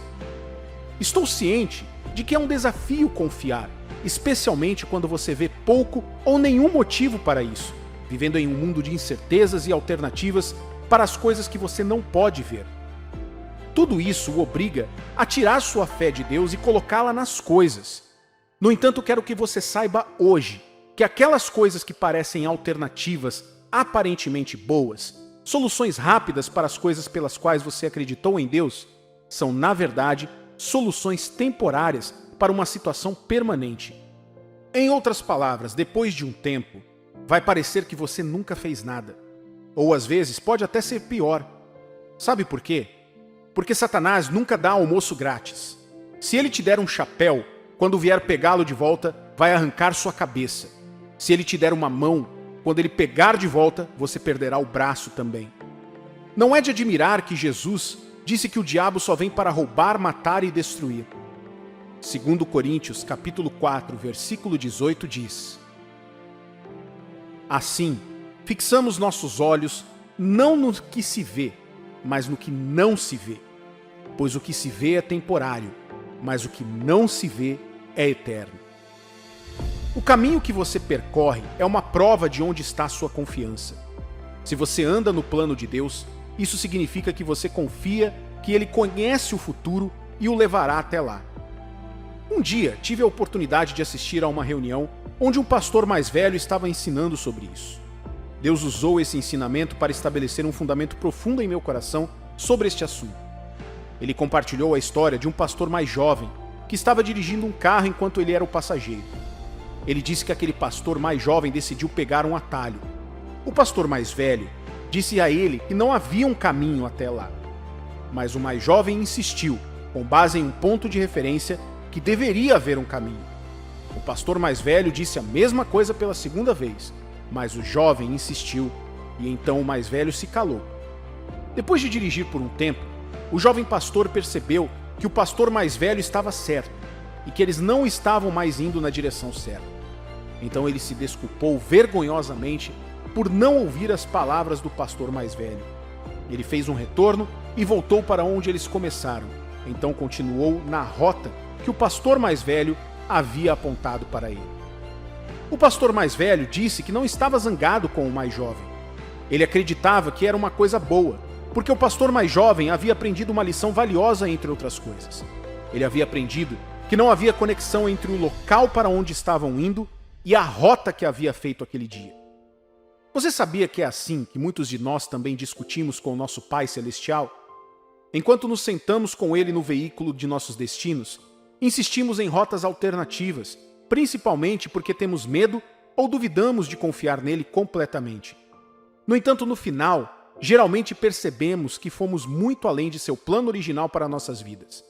Estou ciente de que é um desafio confiar, especialmente quando você vê pouco ou nenhum motivo para isso, vivendo em um mundo de incertezas e alternativas para as coisas que você não pode ver. Tudo isso o obriga a tirar sua fé de Deus e colocá-la nas coisas. No entanto, quero que você saiba hoje que aquelas coisas que parecem alternativas aparentemente boas, soluções rápidas para as coisas pelas quais você acreditou em Deus, são, na verdade, soluções temporárias para uma situação permanente. Em outras palavras, depois de um tempo, vai parecer que você nunca fez nada. Ou às vezes pode até ser pior. Sabe por quê? Porque Satanás nunca dá almoço grátis. Se ele te der um chapéu, quando vier pegá-lo de volta, vai arrancar sua cabeça. Se ele te der uma mão, quando ele pegar de volta, você perderá o braço também. Não é de admirar que Jesus disse que o diabo só vem para roubar, matar e destruir. 2 Coríntios, capítulo 4, versículo 18 diz: Assim, Fixamos nossos olhos não no que se vê, mas no que não se vê. Pois o que se vê é temporário, mas o que não se vê é eterno. O caminho que você percorre é uma prova de onde está a sua confiança. Se você anda no plano de Deus, isso significa que você confia que Ele conhece o futuro e o levará até lá. Um dia, tive a oportunidade de assistir a uma reunião onde um pastor mais velho estava ensinando sobre isso. Deus usou esse ensinamento para estabelecer um fundamento profundo em meu coração sobre este assunto. Ele compartilhou a história de um pastor mais jovem que estava dirigindo um carro enquanto ele era o passageiro. Ele disse que aquele pastor mais jovem decidiu pegar um atalho. O pastor mais velho disse a ele que não havia um caminho até lá. Mas o mais jovem insistiu, com base em um ponto de referência, que deveria haver um caminho. O pastor mais velho disse a mesma coisa pela segunda vez, mas o jovem insistiu e então o mais velho se calou. Depois de dirigir por um tempo, o jovem pastor percebeu que o pastor mais velho estava certo e que eles não estavam mais indo na direção certa. Então ele se desculpou vergonhosamente por não ouvir as palavras do pastor mais velho. Ele fez um retorno e voltou para onde eles começaram. Então continuou na rota que o pastor mais velho havia apontado para ele. O pastor mais velho disse que não estava zangado com o mais jovem. Ele acreditava que era uma coisa boa, porque o pastor mais jovem havia aprendido uma lição valiosa, entre outras coisas. Ele havia aprendido que não havia conexão entre o local para onde estavam indo e a rota que havia feito aquele dia. Você sabia que é assim que muitos de nós também discutimos com o nosso Pai Celestial? Enquanto nos sentamos com Ele no veículo de nossos destinos, insistimos em rotas alternativas, principalmente porque temos medo ou duvidamos de confiar nele completamente. No entanto, no final, geralmente percebemos que fomos muito além de seu plano original para nossas vidas.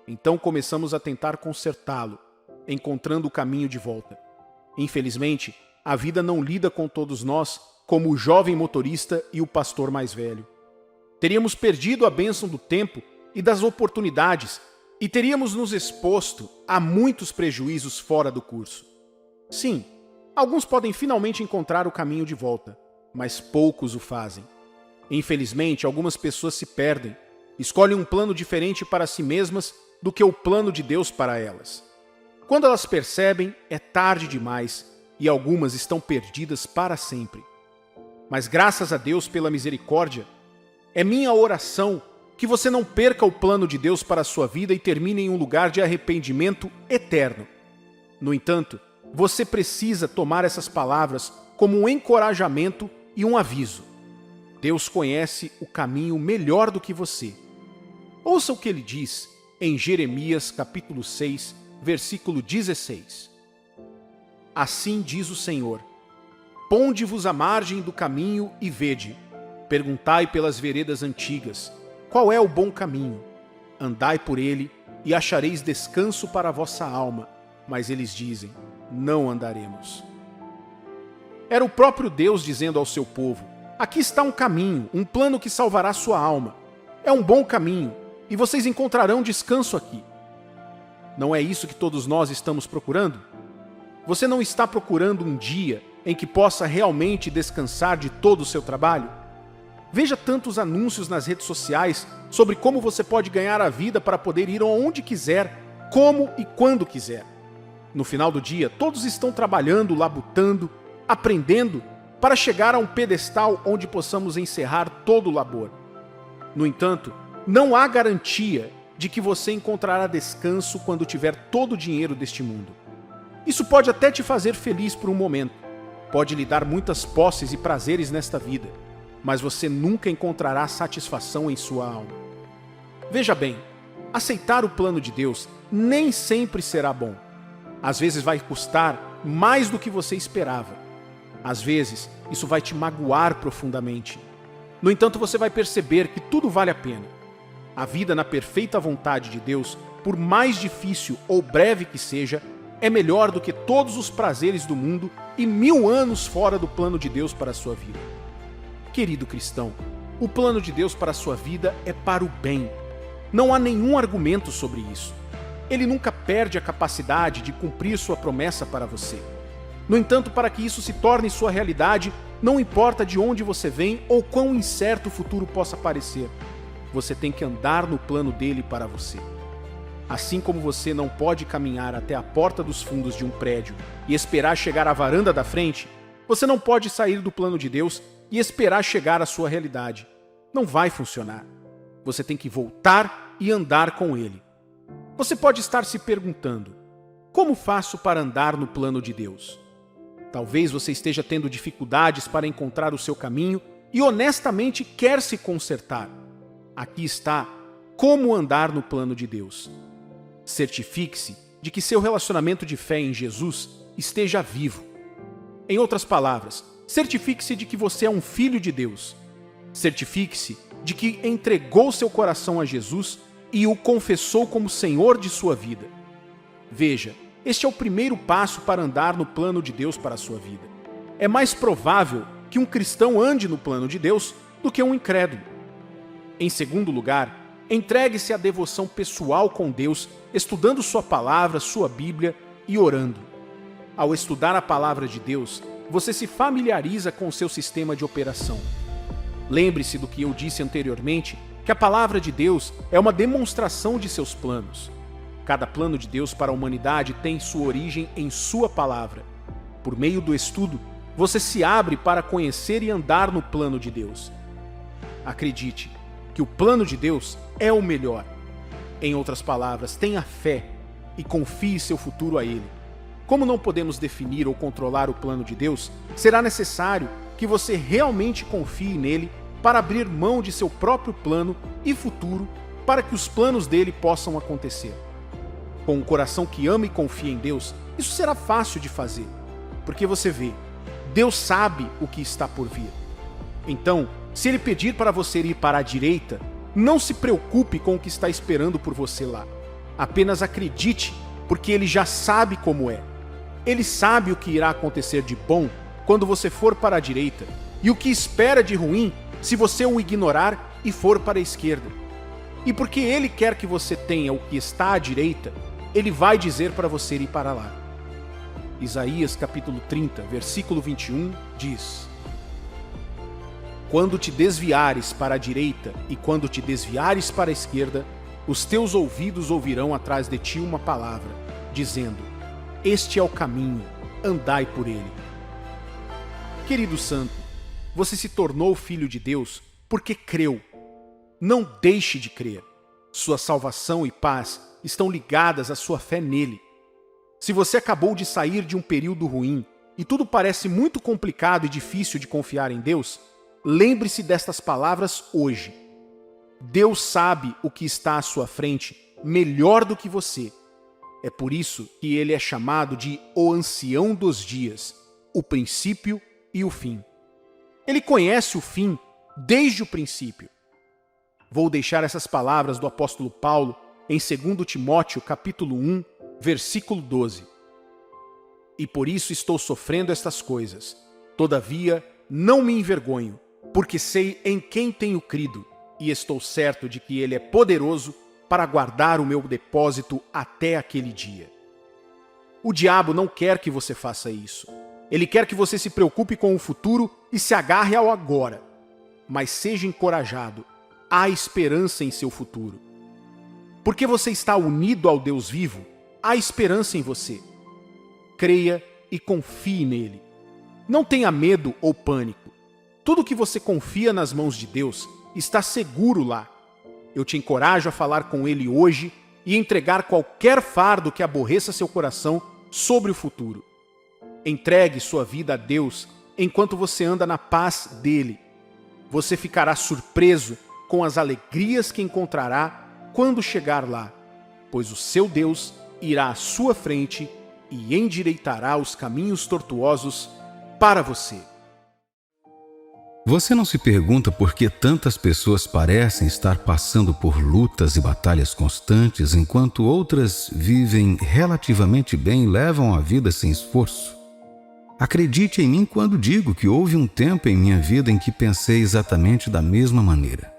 Então começamos a tentar consertá-lo, encontrando o caminho de volta. Infelizmente, a vida não lida com todos nós como o jovem motorista e o pastor mais velho. Teríamos perdido a bênção do tempo e das oportunidades e teríamos nos exposto a muitos prejuízos fora do curso. Sim, alguns podem finalmente encontrar o caminho de volta, mas poucos o fazem. Infelizmente, algumas pessoas se perdem, escolhem um plano diferente para si mesmas do que o plano de Deus para elas. Quando elas percebem, é tarde demais e algumas estão perdidas para sempre. Mas graças a Deus pela misericórdia, é minha oração que você não perca o plano de Deus para a sua vida e termine em um lugar de arrependimento eterno. No entanto, você precisa tomar essas palavras como um encorajamento e um aviso. Deus conhece o caminho melhor do que você. Ouça o que ele diz em Jeremias capítulo 6, versículo 16. Assim diz o Senhor: ponde-vos à margem do caminho e vede, perguntai pelas veredas antigas, qual é o bom caminho? Andai por ele e achareis descanso para a vossa alma. Mas eles dizem, não andaremos. Era o próprio Deus dizendo ao seu povo, aqui está um caminho, um plano que salvará sua alma. É um bom caminho, e vocês encontrarão descanso aqui. Não é isso que todos nós estamos procurando? Você não está procurando um dia em que possa realmente descansar de todo o seu trabalho? Veja tantos anúncios nas redes sociais sobre como você pode ganhar a vida para poder ir aonde quiser, como e quando quiser. No final do dia, todos estão trabalhando, labutando, aprendendo para chegar a um pedestal onde possamos encerrar todo o labor. No entanto, não há garantia de que você encontrará descanso quando tiver todo o dinheiro deste mundo. Isso pode até te fazer feliz por um momento, pode lhe dar muitas posses e prazeres nesta vida, mas você nunca encontrará satisfação em sua alma. Veja bem, aceitar o plano de Deus nem sempre será bom. Às vezes vai custar mais do que você esperava. Às vezes, isso vai te magoar profundamente. No entanto, você vai perceber que tudo vale a pena. A vida na perfeita vontade de Deus, por mais difícil ou breve que seja, é melhor do que todos os prazeres do mundo e 1000 anos fora do plano de Deus para a sua vida. Querido cristão, o plano de Deus para a sua vida é para o bem. Não há nenhum argumento sobre isso. Ele nunca perde a capacidade de cumprir sua promessa para você. No entanto, para que isso se torne sua realidade, Não importa de onde você vem ou quão incerto o futuro possa parecer, você tem que andar no plano dele para você. Assim como você não pode caminhar até a porta dos fundos de um prédio e esperar chegar à varanda da frente, você não pode sair do plano de Deus e esperar chegar à sua realidade. Não vai funcionar. Você tem que voltar e andar com ele. Você pode estar se perguntando: como faço para andar no plano de Deus? Talvez você esteja tendo dificuldades para encontrar o seu caminho e honestamente quer se consertar. Aqui está como andar no plano de Deus. Certifique-se de que seu relacionamento de fé em Jesus esteja vivo. Em outras palavras, certifique-se de que você é um filho de Deus. Certifique-se de que entregou seu coração a Jesus e o confessou como Senhor de sua vida. Veja, este é o primeiro passo para andar no plano de Deus para a sua vida. É mais provável que um cristão ande no plano de Deus do que um incrédulo. Em segundo lugar, entregue-se à devoção pessoal com Deus, estudando sua palavra, sua Bíblia e orando. Ao estudar a palavra de Deus, você se familiariza com o seu sistema de operação. Lembre-se do que eu disse anteriormente, que a palavra de Deus é uma demonstração de seus planos. Cada plano de Deus para a humanidade tem sua origem em sua palavra. Por meio do estudo, você se abre para conhecer e andar no plano de Deus. Acredite que o plano de Deus é o melhor. Em outras palavras, tenha fé e confie seu futuro a Ele. Como não podemos definir ou controlar o plano de Deus, será necessário que você realmente confie nele para abrir mão de seu próprio plano e futuro para que os planos dele possam acontecer. Com um coração que ama e confia em Deus, isso será fácil de fazer, porque você vê, Deus sabe o que está por vir. Então, se Ele pedir para você ir para a direita, não se preocupe com o que está esperando por você lá. Apenas acredite, porque Ele já sabe como é. Ele sabe o que irá acontecer de bom quando você for para a direita e o que espera de ruim se você o ignorar e for para a esquerda. E porque Ele quer que você tenha o que está à direita, Ele vai dizer para você ir para lá. Isaías capítulo 30, versículo 21 diz: Quando te desviares para a direita e quando te desviares para a esquerda, os teus ouvidos ouvirão atrás de ti uma palavra, dizendo: Este é o caminho, andai por ele. Querido santo, você se tornou filho de Deus porque creu. Não deixe de crer. Sua salvação e paz estão ligadas à sua fé nele. Se você acabou de sair de um período ruim e tudo parece muito complicado e difícil de confiar em Deus, lembre-se destas palavras hoje. Deus sabe o que está à sua frente melhor do que você. É por isso que ele é chamado de o ancião dos dias, o princípio e o fim. Ele conhece o fim desde o princípio. Vou deixar essas palavras do apóstolo Paulo em 2 Timóteo capítulo 1, versículo 12. E por isso estou sofrendo estas coisas. Todavia, não me envergonho, porque sei em quem tenho crido, e estou certo de que ele é poderoso para guardar o meu depósito até aquele dia. O diabo não quer que você faça isso. Ele quer que você se preocupe com o futuro e se agarre ao agora. Mas seja encorajado. Há esperança em seu futuro. Porque você está unido ao Deus vivo, há esperança em você. Creia e confie nele. Não tenha medo ou pânico. Tudo que você confia nas mãos de Deus está seguro lá. Eu te encorajo a falar com ele hoje e entregar qualquer fardo que aborreça seu coração sobre o futuro. Entregue sua vida a Deus enquanto você anda na paz dele. Você ficará surpreso com as alegrias que encontrará quando chegar lá, pois o seu Deus irá à sua frente e endireitará os caminhos tortuosos para você. Você não se pergunta por que tantas pessoas parecem estar passando por lutas e batalhas constantes, enquanto outras vivem relativamente bem e levam a vida sem esforço? Acredite em mim quando digo que houve um tempo em minha vida em que pensei exatamente da mesma maneira.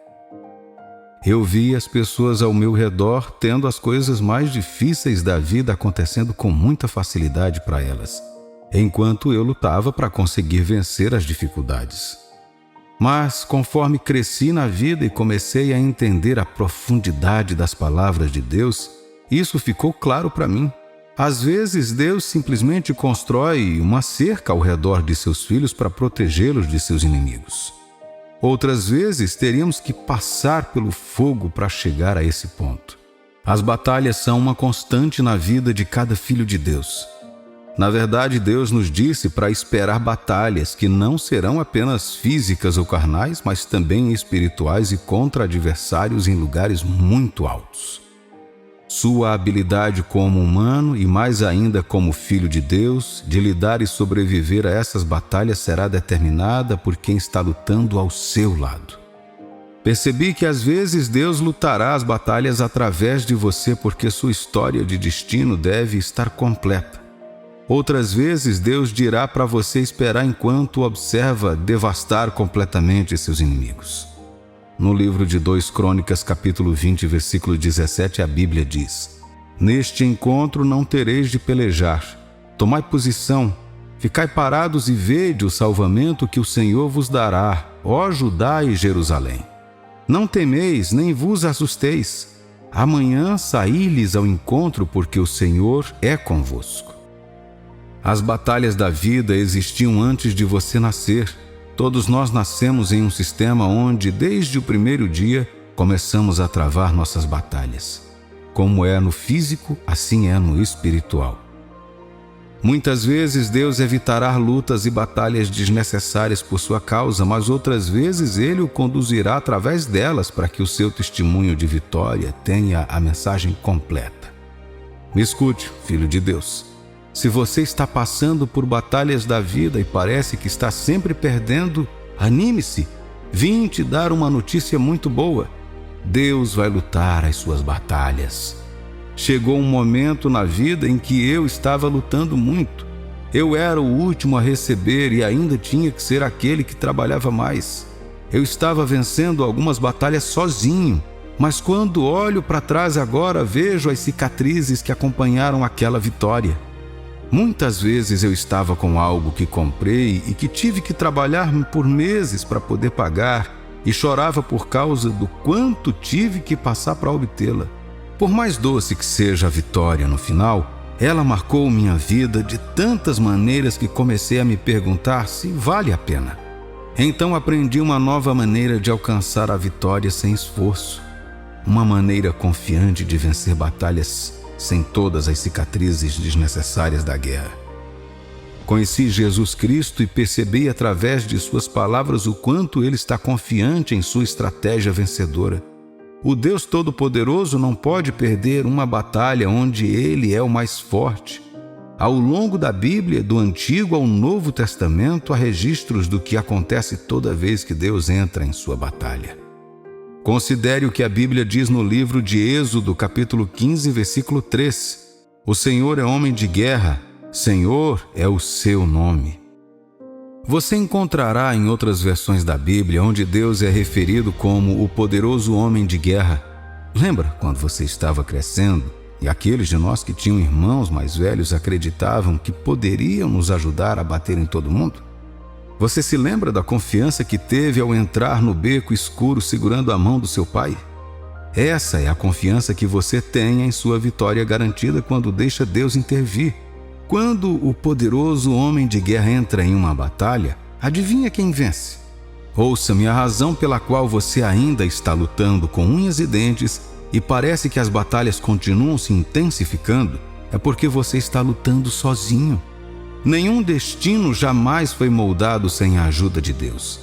Eu vi as pessoas ao meu redor tendo as coisas mais difíceis da vida acontecendo com muita facilidade para elas. enquanto eu lutava para conseguir vencer as dificuldades. Mas, conforme cresci na vida e comecei a entender a profundidade das palavras de Deus, isso ficou claro para mim. Às vezes, Deus simplesmente constrói uma cerca ao redor de seus filhos para protegê-los de seus inimigos. Outras vezes, teríamos que passar pelo fogo para chegar a esse ponto. As batalhas são uma constante na vida de cada filho de Deus. Na verdade, Deus nos disse para esperar batalhas que não serão apenas físicas ou carnais, mas também espirituais e contra adversários em lugares muito altos. Sua habilidade como humano e mais ainda como filho de Deus, de lidar e sobreviver a essas batalhas será determinada por quem está lutando ao seu lado. Percebi que às vezes Deus lutará as batalhas através de você porque sua história de destino deve estar completa. Outras vezes Deus dirá para você esperar enquanto observa devastar completamente seus inimigos. No livro de 2 Crônicas, capítulo 20, versículo 17, a Bíblia diz: Neste encontro não tereis de pelejar. Tomai posição, ficai parados e vede o salvamento que o Senhor vos dará, ó Judá e Jerusalém. Não temeis, nem vos assusteis. Amanhã saí-lhes ao encontro, porque o Senhor é convosco. As batalhas da vida existiam antes de você nascer. Todos nós nascemos em um sistema onde, desde o primeiro dia, começamos a travar nossas batalhas. Como é no físico, assim é no espiritual. Muitas vezes Deus evitará lutas e batalhas desnecessárias por sua causa, mas outras vezes Ele o conduzirá através delas para que o seu testemunho de vitória tenha a mensagem completa. Me escute, filho de Deus. Se você está passando por batalhas da vida e parece que está sempre perdendo, anime-se. Vim te dar uma notícia muito boa. Deus vai lutar as suas batalhas. Chegou um momento na vida em que eu estava lutando muito. Eu era o último a receber e ainda tinha que ser aquele que trabalhava mais. Eu estava vencendo algumas batalhas sozinho, mas quando olho para trás agora, vejo as cicatrizes que acompanharam aquela vitória. Muitas vezes eu estava com algo que comprei e que tive que trabalhar por meses para poder pagar e chorava por causa do quanto tive que passar para obtê-la. Por mais doce que seja a vitória no final, ela marcou minha vida de tantas maneiras que comecei a me perguntar se vale a pena. Então aprendi uma nova maneira de alcançar a vitória sem esforço, uma maneira confiante de vencer batalhas sem todas as cicatrizes desnecessárias da guerra. Conheci Jesus Cristo e percebi através de suas palavras o quanto Ele está confiante em sua estratégia vencedora. O Deus Todo-Poderoso não pode perder uma batalha onde Ele é o mais forte. Ao longo da Bíblia, do Antigo ao Novo Testamento, há registros do que acontece toda vez que Deus entra em sua batalha. Considere o que a Bíblia diz no livro de Êxodo, capítulo 15, versículo 3. O Senhor é homem de guerra, Senhor é o seu nome. Você encontrará em outras versões da Bíblia onde Deus é referido como o poderoso homem de guerra. Lembra quando você estava crescendo e aqueles de nós que tinham irmãos mais velhos acreditavam que poderiam nos ajudar a bater em todo mundo? Você se lembra da confiança que teve ao entrar no beco escuro segurando a mão do seu pai? Essa é a confiança que você tem em sua vitória garantida quando deixa Deus intervir. Quando o poderoso homem de guerra entra em uma batalha, adivinha quem vence? Ouça-me, a razão pela qual você ainda está lutando com unhas e dentes e parece que as batalhas continuam se intensificando é porque você está lutando sozinho. Nenhum destino jamais foi moldado sem a ajuda de Deus.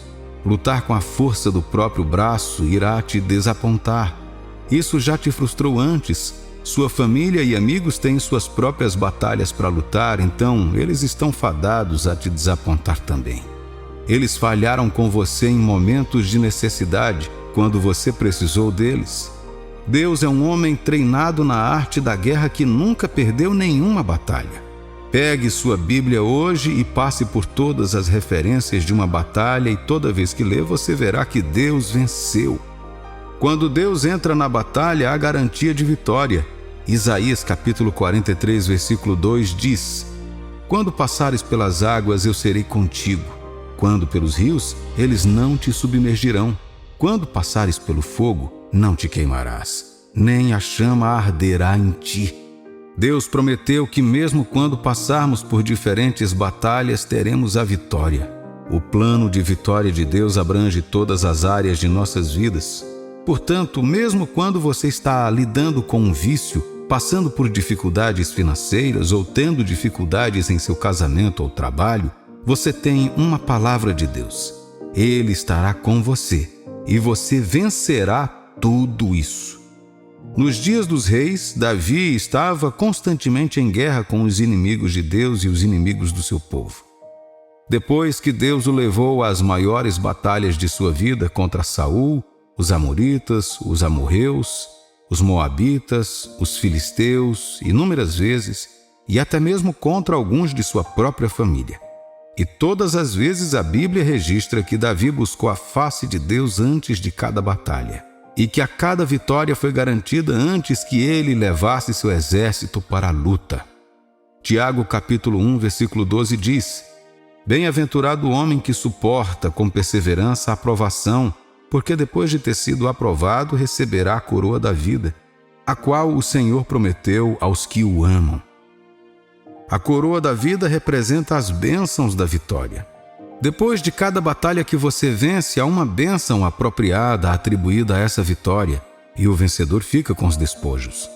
Lutar com a força do próprio braço irá te desapontar. Isso já te frustrou antes. Sua família e amigos têm suas próprias batalhas para lutar, então eles estão fadados a te desapontar também. Eles falharam com você em momentos de necessidade, quando você precisou deles. Deus é um homem treinado na arte da guerra que nunca perdeu nenhuma batalha. Pegue sua Bíblia hoje e passe por todas as referências de uma batalha e toda vez que ler você verá que Deus venceu. Quando Deus entra na batalha, há garantia de vitória. Isaías capítulo 43, versículo 2 diz: Quando passares pelas águas, eu serei contigo. Quando pelos rios, eles não te submergirão. Quando passares pelo fogo, não te queimarás, nem a chama arderá em ti. Deus prometeu que mesmo quando passarmos por diferentes batalhas, teremos a vitória. O plano de vitória de Deus abrange todas as áreas de nossas vidas. Portanto, mesmo quando você está lidando com um vício, passando por dificuldades financeiras ou tendo dificuldades em seu casamento ou trabalho, você tem uma palavra de Deus. Ele estará com você e você vencerá tudo isso. Nos dias dos reis, Davi estava constantemente em guerra com os inimigos de Deus e os inimigos do seu povo. Depois que Deus o levou às maiores batalhas de sua vida contra Saul, os amoritas, os amorreus, os moabitas, os filisteus, inúmeras vezes, e até mesmo contra alguns de sua própria família. E todas as vezes a Bíblia registra que Davi buscou a face de Deus antes de cada batalha, e que a cada vitória foi garantida antes que ele levasse seu exército para a luta. Tiago capítulo 1, versículo 12 diz: Bem-aventurado o homem que suporta com perseverança a aprovação, porque depois de ter sido aprovado, receberá a coroa da vida, a qual o Senhor prometeu aos que o amam. A coroa da vida representa as bênçãos da vitória. Depois de cada batalha que você vence, há uma bênção apropriada atribuída a essa vitória, e o vencedor fica com os despojos.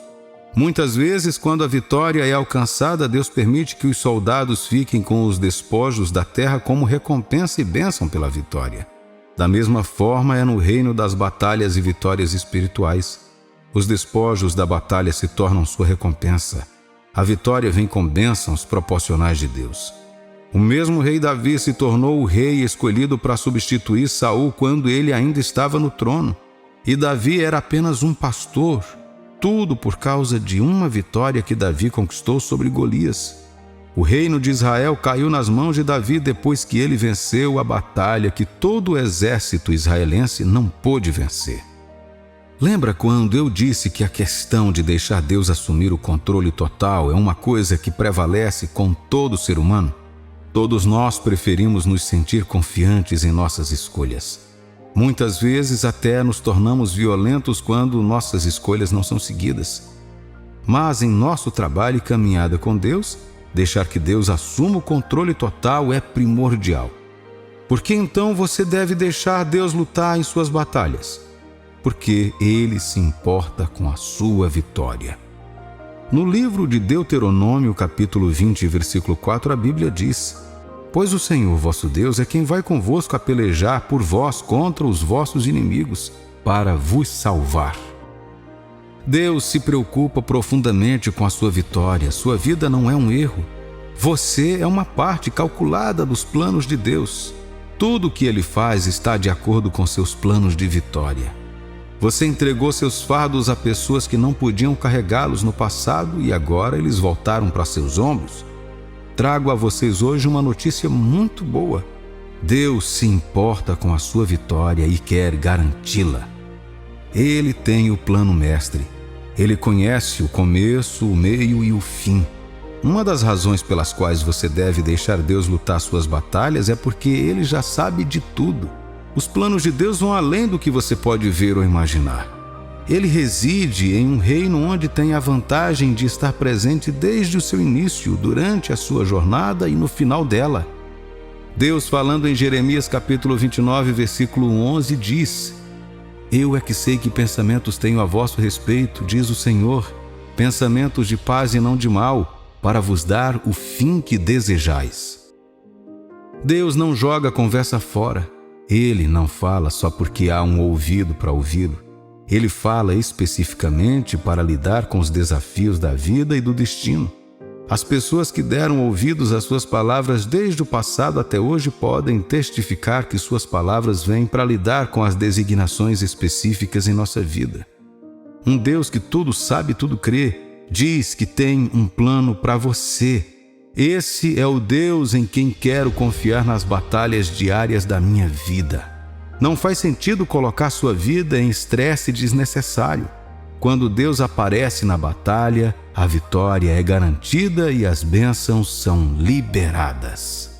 Muitas vezes, quando a vitória é alcançada, Deus permite que os soldados fiquem com os despojos da terra como recompensa e bênção pela vitória. Da mesma forma é no reino das batalhas e vitórias espirituais. Os despojos da batalha se tornam sua recompensa. A vitória vem com bênçãos proporcionais de Deus. O mesmo rei Davi se tornou o rei escolhido para substituir Saul quando ele ainda estava no trono. E Davi era apenas um pastor. Tudo por causa de uma vitória que Davi conquistou sobre Golias. O reino de Israel caiu nas mãos de Davi depois que ele venceu a batalha que todo o exército israelense não pôde vencer. Lembra quando eu disse que a questão de deixar Deus assumir o controle total é uma coisa que prevalece com todo ser humano? Todos nós preferimos nos sentir confiantes em nossas escolhas. Muitas vezes até nos tornamos violentos quando nossas escolhas não são seguidas. Mas em nosso trabalho e caminhada com Deus, deixar que Deus assuma o controle total é primordial. Por que então você deve deixar Deus lutar em suas batalhas? Porque Ele se importa com a sua vitória. No livro de Deuteronômio, capítulo 20, versículo 4, a Bíblia diz: Pois o Senhor vosso Deus é quem vai convosco a pelejar por vós contra os vossos inimigos, para vos salvar. Deus se preocupa profundamente com a sua vitória. Sua vida não é um erro. Você é uma parte calculada dos planos de Deus. Tudo o que Ele faz está de acordo com seus planos de vitória. Você entregou seus fardos a pessoas que não podiam carregá-los no passado e agora eles voltaram para seus ombros. Trago a vocês hoje uma notícia muito boa. Deus se importa com a sua vitória e quer garanti-la. Ele tem o plano mestre. Ele conhece o começo, o meio e o fim. Uma das razões pelas quais você deve deixar Deus lutar suas batalhas é porque Ele já sabe de tudo. Os planos de Deus vão além do que você pode ver ou imaginar. Ele reside em um reino onde tem a vantagem de estar presente desde o seu início, durante a sua jornada e no final dela. Deus, falando em Jeremias capítulo 29, versículo 11, diz: Eu é que sei que pensamentos tenho a vosso respeito, diz o Senhor, pensamentos de paz e não de mal, para vos dar o fim que desejais. Deus não joga a conversa fora. Ele não fala só porque há um ouvido para ouvi-lo. Ele fala especificamente para lidar com os desafios da vida e do destino. As pessoas que deram ouvidos às suas palavras desde o passado até hoje podem testificar que suas palavras vêm para lidar com as designações específicas em nossa vida. Um Deus que tudo sabe e tudo crê, diz que tem um plano para você. Esse é o Deus em quem quero confiar nas batalhas diárias da minha vida. Não faz sentido colocar sua vida em estresse desnecessário. Quando Deus aparece na batalha, a vitória é garantida e as bênçãos são liberadas.